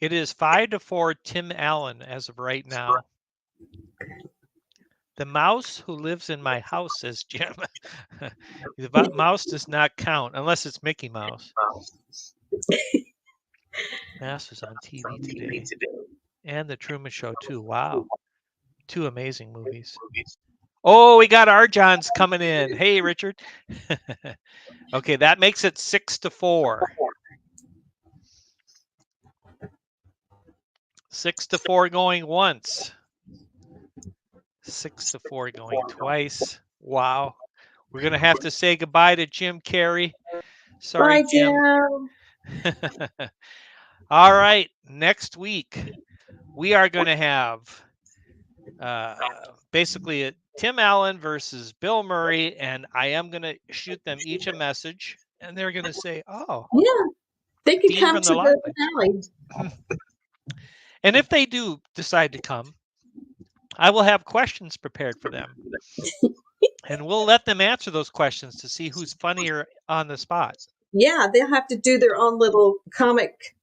It is 5-4 Tim Allen as of right now. The mouse who lives in my house, says Jim. The mouse does not count unless it's Mickey Mouse. Masters on TV today. And The Truman Show, too. Wow. 2 amazing movies. Oh, we got our John's coming in. Hey, Richard. Okay, that makes it 6-4. 6-4 going once. 6-4 going twice. Wow. We're going to have to say goodbye to Jim Carrey. Sorry, Bye, Jim. All right. Next week, we are going to have basically Tim Allen versus Bill Murray, and I am going to shoot them each a message, and they're going to say, oh. Yeah, they can Dean come from to the the finale. And if they do decide to come, I will have questions prepared for them. And we'll let them answer those questions to see who's funnier on the spot. Yeah, they'll have to do their own little comic,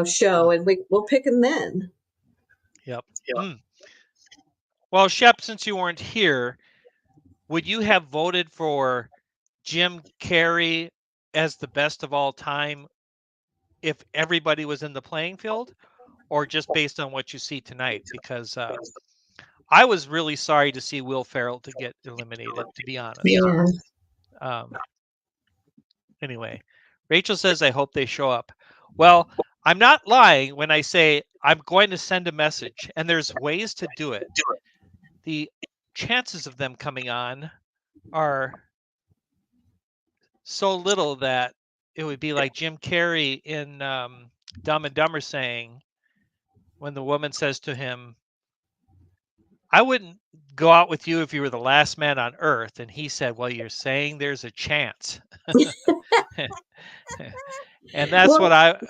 show, and we'll pick them then. Yep. Well, Shep, since you weren't here, would you have voted for Jim Carrey as the best of all time if everybody was in the playing field, or just based on what you see tonight? Because I was really sorry to see Will Ferrell to get eliminated, to be honest. Yeah. Anyway, Rachel says, I hope they show up. Well, I'm not lying when I say I'm going to send a message, and there's ways to do it. The chances of them coming on are so little that it would be like Jim Carrey in Dumb and Dumber saying, when the woman says to him, I wouldn't go out with you if you were the last man on earth. And he said, well, you're saying there's a chance. And that's what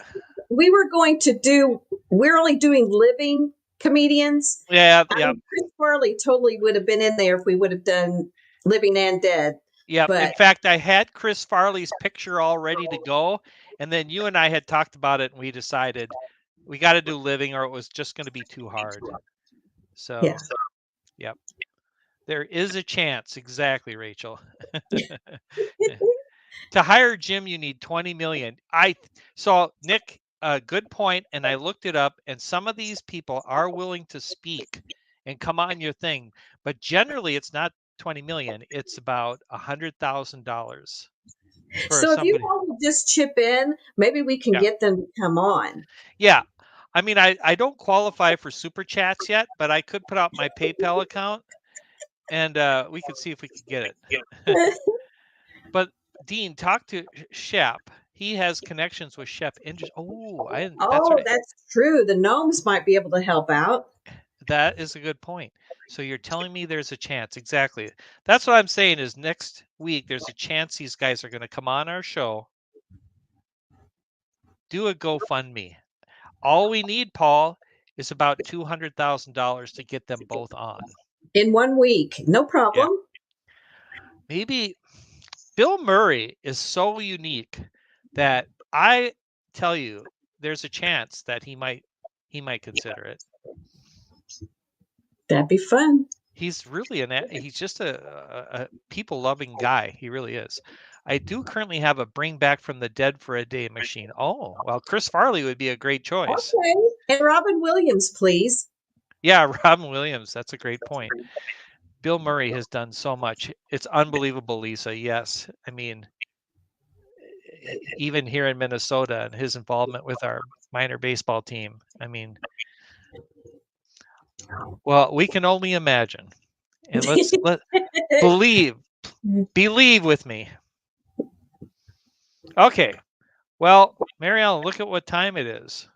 we were going to do. We're only doing living comedians. Yeah. Chris Farley totally would have been in there if we would have done living and dead. Yeah. In fact, I had Chris Farley's picture all ready to go. And then you and I had talked about it, and we decided we got to do living, or it was just going to be too hard. So, yeah. Yep. There is a chance. Exactly, Rachel. To hire Jim, you need 20 million. So Nick, good point. And I looked it up, and some of these people are willing to speak and come on your thing, but generally it's not 20 million. It's about $100,000 for So if you somebody. all will just chip in, maybe we can Yeah. get them to come on. Yeah. I mean, I don't qualify for super chats yet, but I could put out my PayPal account and we could see if we could get it. But Dean, talk to Shep. He has connections with Shep Industries. Oh, that's Oh, right. that's true. The gnomes might be able to help out. That is a good point. So you're telling me there's a chance. Exactly. That's what I'm saying is next week there's a chance these guys are going to come on our show. Do a GoFundMe. All we need, Paul, is about $200,000 to get them both on. In 1 week. No Yeah. problem. Maybe Bill Murray is so unique that I tell you there's a chance that he might consider it. That'd be fun. He's really he's just a people loving guy. He really is. I do currently have a bring back from the dead for a day machine. Oh, well, Chris Farley would be a great choice. Okay. And Robin Williams, please. Yeah, Robin Williams. That's a great point. Bill Murray has done so much. It's unbelievable, Lisa. Yes. I mean, even here in Minnesota and his involvement with our minor baseball team. I mean, well, we can only imagine. And let believe with me. Okay. Well, Mary Ellen, look at what time it is.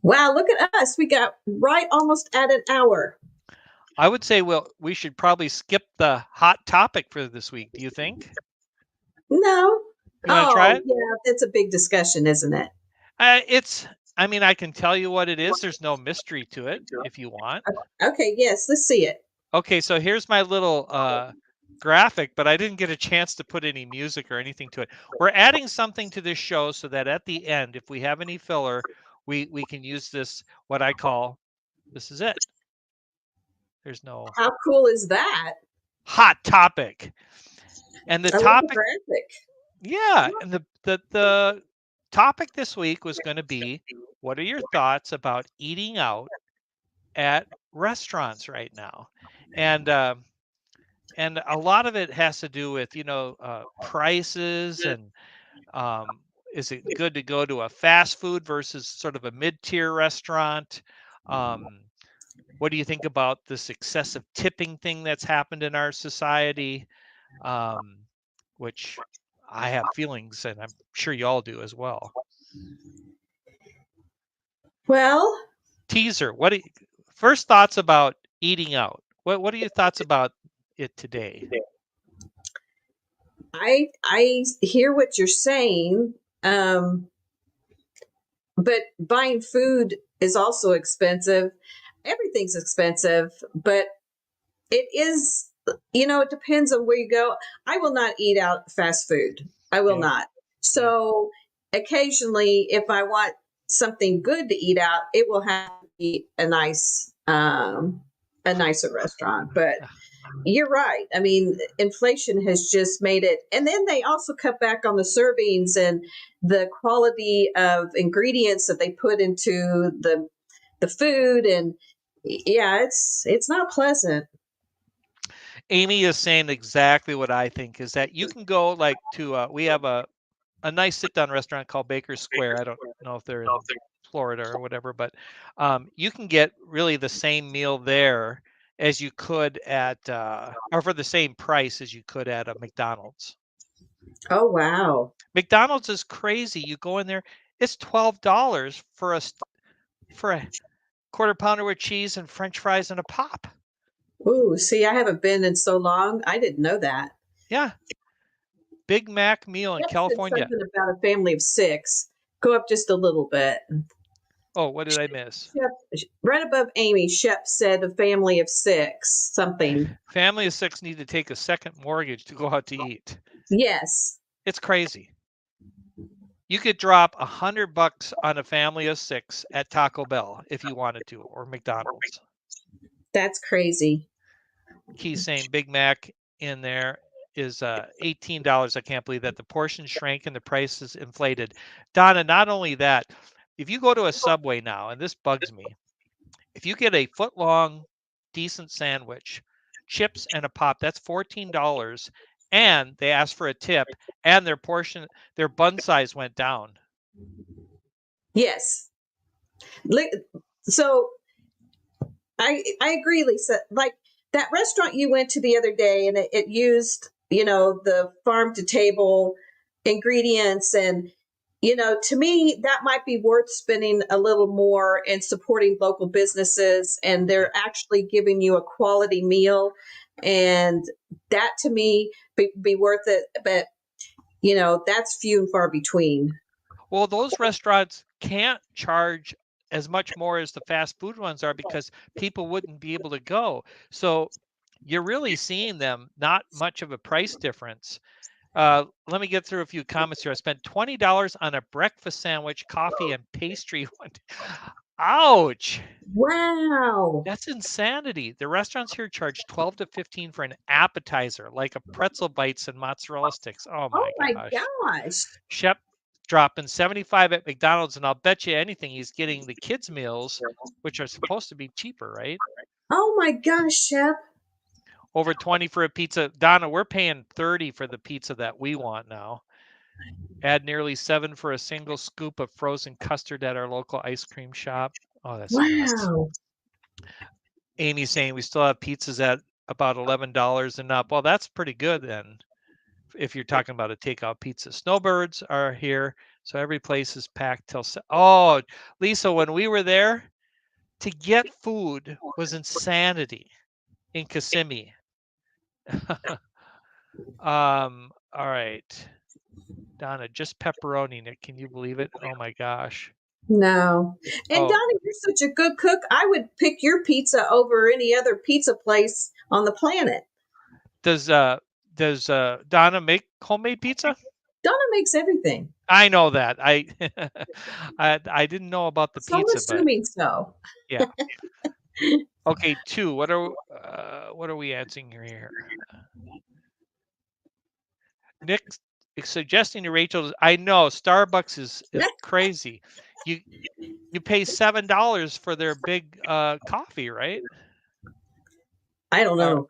Wow, look at us. We got right almost at an hour. I would say, well, we should probably skip the hot topic for this week. Do you think? No. You want to try it? Yeah, it's a big discussion, isn't it? I mean, I can tell you what it is. There's no mystery to it if you want. Okay, yes, let's see it. Okay, so here's my little graphic, but I didn't get a chance to put any music or anything to it. We're adding something to this show so that at the end, if we have any filler, we can use this, what I call, this is it. There's no. How cool is that? Hot topic. And the topic. Graphic. Yeah, and the topic this week was going to be, what are your thoughts about eating out at restaurants right now? And a lot of it has to do with prices and is it good to go to a fast food versus sort of a mid-tier restaurant? What do you think about this excessive tipping thing that's happened in our society? Which I have feelings, and I'm sure you all do as well. Well, teaser. First thoughts about eating out? What are your thoughts about it today? I hear what you're saying, but buying food is also expensive. Everything's expensive, but it is, it depends on where you go. I will not eat out fast food. I will not. So occasionally, if I want something good to eat out, it will have to be a nicer restaurant. But you're right. I mean, inflation has just made it. And then they also cut back on the servings and the quality of ingredients that they put into the food. And yeah, it's not pleasant. Amy is saying exactly what I think, is that you can go like to, we have a nice sit-down restaurant called Baker Square. I don't know if they're in Florida or whatever, but you can get really the same meal there as you could at, or for the same price as you could at a McDonald's. Oh, wow. McDonald's is crazy. You go in there, it's $12 for a quarter pounder with cheese and French fries and a pop. Ooh, see, I haven't been in so long. I didn't know that. Yeah. Big Mac meal in California. Something about a family of 6. Go up just a little bit. Oh, what did I miss? Right above Amy, Shep said a family of 6, something. Family of 6 need to take a second mortgage to go out to eat. Yes. It's crazy. You could drop $100 on a family of 6 at Taco Bell if you wanted to, or McDonald's. That's crazy. Key's saying Big Mac in there is $18. I can't believe that the portion shrank and the price is inflated. Donna, not only that, if you go to a Subway now, and this bugs me, if you get a foot-long, decent sandwich, chips and a pop. That's $14. And they asked for a tip, and their bun size went down. Yes. So I agree, Lisa. Like that restaurant you went to the other day, and it used, the farm to table ingredients, and to me that might be worth spending a little more and supporting local businesses, and they're actually giving you a quality meal, and that to me be worth it. But that's few and far between. Well, those restaurants can't charge as much more as the fast food ones are because people wouldn't be able to go. So you're really seeing them not much of a price difference. Let me get through a few comments here. I spent $20 on a breakfast sandwich, coffee, and pastry. Ouch! Wow. That's insanity. The restaurants here charge 12 to 15 for an appetizer, like a pretzel bites and mozzarella sticks. Oh Oh my my gosh. gosh. Shep dropping 75 at McDonald's, and I'll bet you anything he's getting the kids' meals, which are supposed to be cheaper, right? Oh my gosh, Shep. Over 20 for a pizza. Donna, we're paying 30 for the pizza that we want now. Add nearly 7 for a single scoop of frozen custard at our local ice cream shop. Oh, that's nuts. Wow. Amy's saying we still have pizzas at about $11 and up. Well, that's pretty good then, if you're talking about a takeout pizza. Snowbirds are here, so every place is packed till. Oh, Lisa, when we were there, to get food was insanity in Kissimmee. All right, Donna, just pepperoni, Nick. Can you believe it? Oh my gosh. No. And Oh, Donna, you're such a good cook. I would pick your pizza over any other pizza place on the planet. does Donna make homemade pizza? Donna makes everything. I know that. I didn't know about the So I'm pizza, but assuming so. yeah. Okay, 2. What are we answering here? Nick is suggesting to Rachel. I know Starbucks is crazy. You pay $7 for their big coffee, right? I don't know.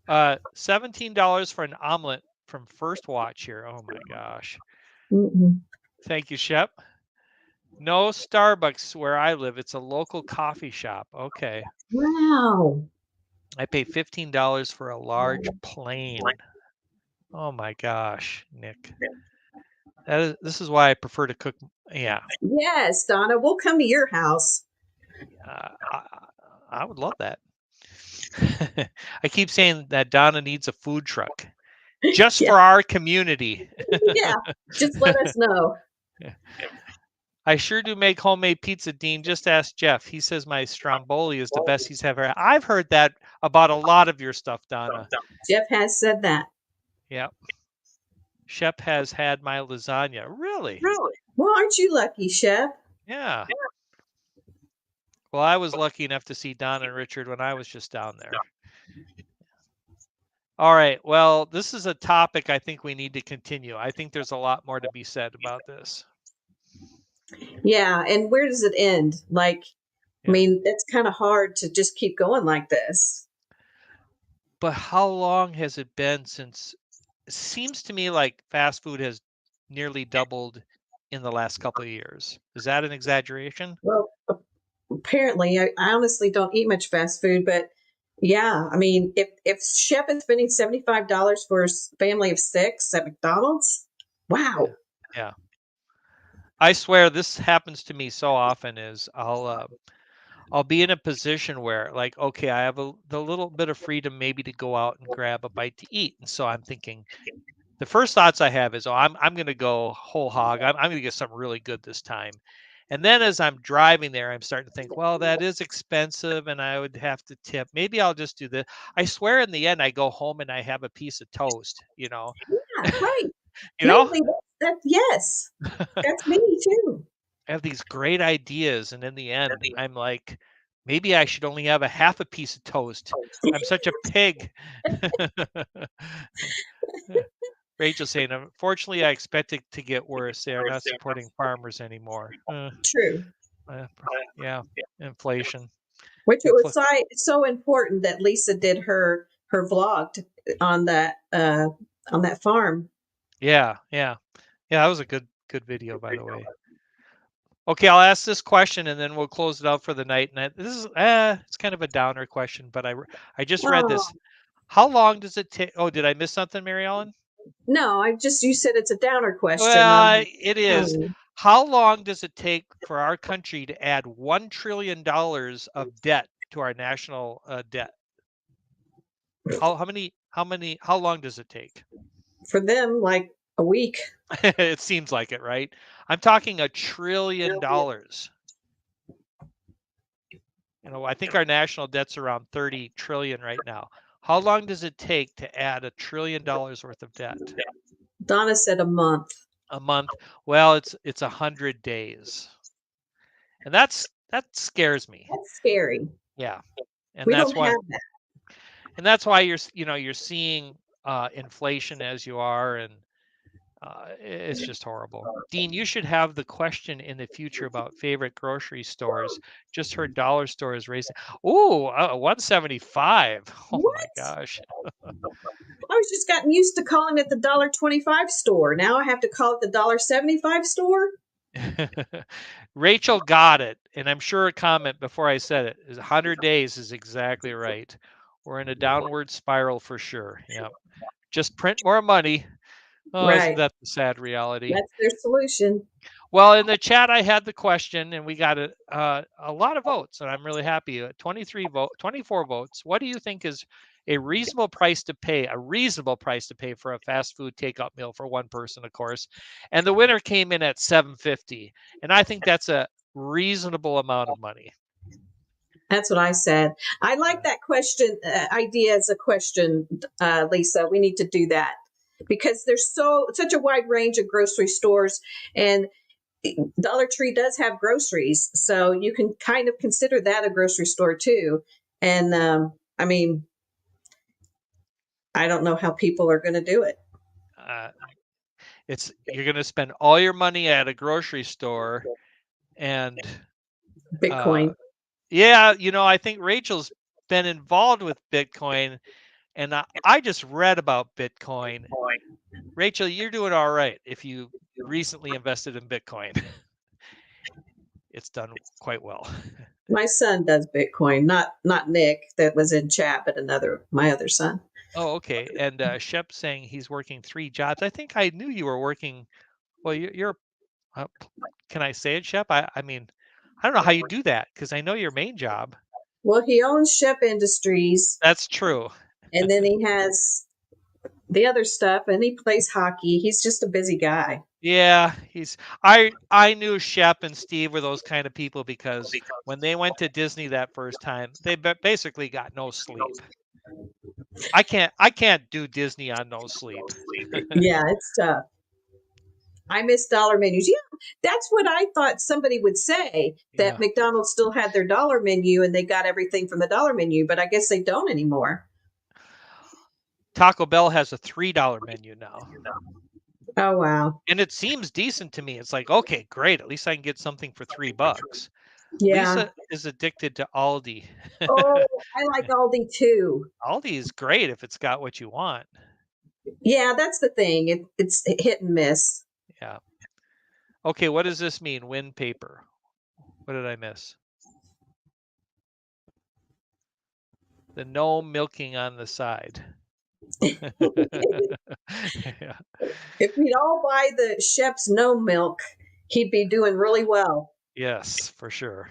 $17 for an omelet from First Watch here. Oh my gosh. Mm-mm. Thank you, Shep. No Starbucks where I live. It's a local coffee shop. Okay. Wow. I pay $15 for a large plain. Oh my gosh, Nick. This is why I prefer to cook. Yeah. Yes, Donna, we'll come to your house. I would love that. I keep saying that Donna needs a food truck just Yeah. for our community. Yeah, just let us know. I sure do make homemade pizza, Dean. Just ask Jeff. He says my stromboli is the best he's ever had. I've heard that about a lot of your stuff, Donna. Jeff has said that. Yeah. Shep has had my lasagna. Really? Really? Well, aren't you lucky, Chef? Yeah. Well, I was lucky enough to see Don and Richard when I was just down there. All right. Well, this is a topic I think we need to continue. I think there's a lot more to be said about this. Yeah, and where does it end? Like, Yeah. I mean, it's kind of hard to just keep going like this. But how long has it been since it seems to me like fast food has nearly doubled in the last couple of years. Is that an exaggeration? Well, apparently, I honestly don't eat much fast food, but yeah, I mean, if Chef is spending $75 for a family of 6 at McDonald's, wow. Yeah. I swear this happens to me so often is I'll be in a position where like, okay, I have the little bit of freedom maybe to go out and grab a bite to eat. And so I'm thinking the first thoughts I have is, oh, I'm going to go whole hog. I'm going to get something really good this time. And then as I'm driving there, I'm starting to think, well, that is expensive and I would have to tip. Maybe I'll just do this. I swear in the end, I go home and I have a piece of toast, Yeah, right. you know, Mainly yes, that's me too. I have these great ideas. And in the end, I'm like, maybe I should only have a half a piece of toast. I'm such a pig. Rachel saying, unfortunately, I expect it to get worse. They are not supporting farmers anymore. True. Yeah, inflation. Which it was so important that Lisa did her her vlog on that farm. Yeah, that was a good video, by the way. Okay, I'll ask this question and then we'll close it out for the night. And this is it's kind of a downer question, but I just read this. Oh, How long does it take? Oh, did I miss something, Mary Ellen? no, you said it's a downer question. Well, it is. Oh, How long does it take for our country to add $1 trillion of debt to our national debt? How long does it take? for them, like a week. It seems like it, right? I'm talking $1 trillion. I think our national debt's around 30 trillion right now. How long does it take to add $1 trillion worth of debt? Donna said a month. A month. Well, it's 100 days. And that scares me. That's scary. Yeah. And We that's don't why have that. and that's why you're seeing inflation as you are, and it's just horrible. Dean, you should have the question in the future about favorite grocery stores. Just heard dollar store is raising. Ooh, 175. Oh my What? gosh. I was just gotten used to calling it the $1.25 store. Now I have to call it the $1.75 store. Rachel got it, and I'm sure a comment before I said it is 100 days is exactly right. We're in a downward spiral for sure. Yeah. Just print more money. Oh, isn't Right. that the sad reality? That's their solution. Well, in the chat, I had the question, and we got a lot of votes, and I'm really happy. 24 votes. What do you think is a reasonable price to pay? A reasonable price to pay for a fast food takeout meal for one person, of course. And the winner came in at $7.50, and I think that's a reasonable amount of money. That's what I said. I like that question idea as a question, Lisa. We need to do that because there's such a wide range of grocery stores, and Dollar Tree does have groceries, so you can kind of consider that a grocery store too. And I mean, I don't know how people are going to do it. You're going to spend all your money at a grocery store, and Bitcoin. yeah, I think Rachel's been involved with Bitcoin, and I just read about Bitcoin. Rachel, you're doing all right if you recently invested in Bitcoin. It's done quite well. My son does Bitcoin, not Nick that was in chat, but my other son. Oh, okay. And Shep saying he's working 3 jobs. I think I knew you were working. Well, you're. Can I say it, Shep? I mean, I don't know how you do that because I know your main job. Well, he owns Shep Industries. That's true. And then he has the other stuff, and he plays hockey. He's just a busy guy. Yeah, I knew Shep and Steve were those kind of people because when they went to Disney that first time, they basically got no sleep. I can't do Disney on no sleep. Yeah, it's tough. I miss dollar menus. Yeah, that's what I thought somebody would say, that McDonald's still had their dollar menu and they got everything from the dollar menu, but I guess they don't anymore. Taco Bell has a $3 menu now. Oh, wow. And it seems decent to me. It's like, okay, great. At least I can get something for $3. Yeah. Lisa is addicted to Aldi. Oh, I like Aldi too. Aldi is great if it's got what you want. Yeah, that's the thing. It's hit and miss. Yeah. Okay, what does this mean? Win paper. What did I miss? The no milking on the side. Yeah. If we'd all buy the Shep's no milk, he'd be doing really well. Yes, for sure.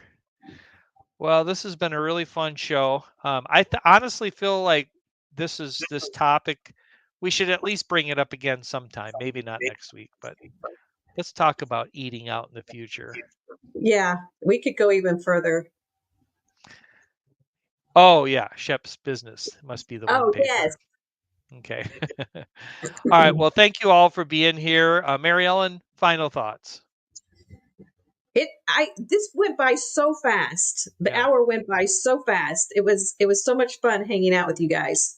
Well, this has been a really fun show. I honestly feel like this topic, we should at least bring it up again sometime. Maybe not next week, but let's talk about eating out in the future. Yeah, we could go even further. Oh yeah, Shep's business must be the one paper. Yes. Okay. All right. Well, thank you all for being here. Mary Ellen, final thoughts. This went by so fast. The hour went by so fast. It was so much fun hanging out with you guys.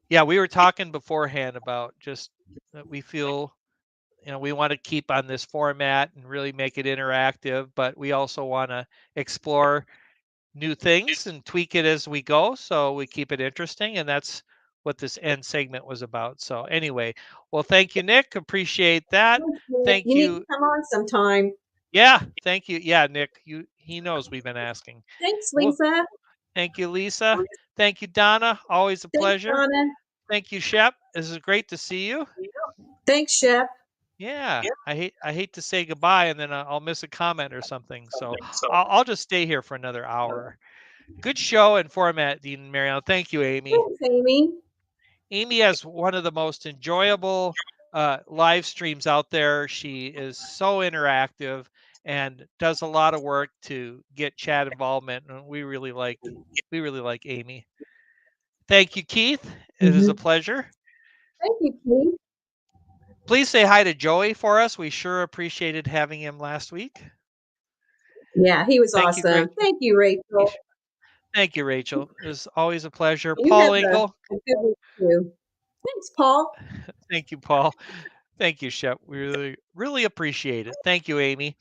Yeah, we were talking beforehand about just that we feel, we want to keep on this format and really make it interactive, but we also want to explore new things and tweak it as we go, so we keep it interesting, and that's what this end segment was about. So anyway, well, thank you, Nick. Appreciate that. Thank You need to you. come on sometime. Yeah, thank you. Yeah, Nick, he knows we've been asking. Thanks, Well, Lisa. thank you, Lisa. Thank you, Donna. Always a Thanks, pleasure. Donna. Thank you, Shep. This is great to see you. Thanks, Shep. Yeah, I hate to say goodbye and then I'll miss a comment or something. So I'll just stay here for another hour. Good show and format, Dean and Marielle. Thank you, Amy. Thanks, Amy. Amy has one of the most enjoyable live streams out there. She is so interactive and does a lot of work to get chat involvement, and we really like Amy. Thank you, Keith. It is a pleasure. Thank you, Keith. Please say hi to Joey for us. We sure appreciated having him last week. Yeah, he was Thank you, awesome. Thank you, Rachel. Thank you, Rachel. It was always a pleasure. You Paul have Engel. a good week too. Thanks, Paul. Thank you, Paul. Thank you, Shep. We really appreciate it. Thank you, Amy.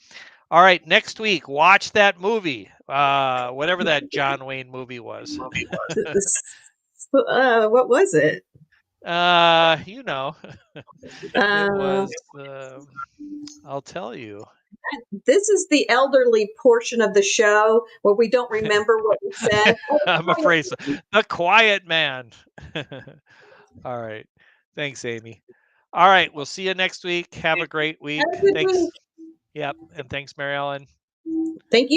All right, next week, watch that movie. Whatever that John Wayne movie was. What was it? You know. It was I'll tell you. This is the elderly portion of the show where we don't remember what we said. I'm afraid so. The Quiet Man. All right. Thanks, Amy. All right, we'll see you next week. Have a great week. Have a good Thanks. week. Yep, and thanks, Mary Ellen. Thank you.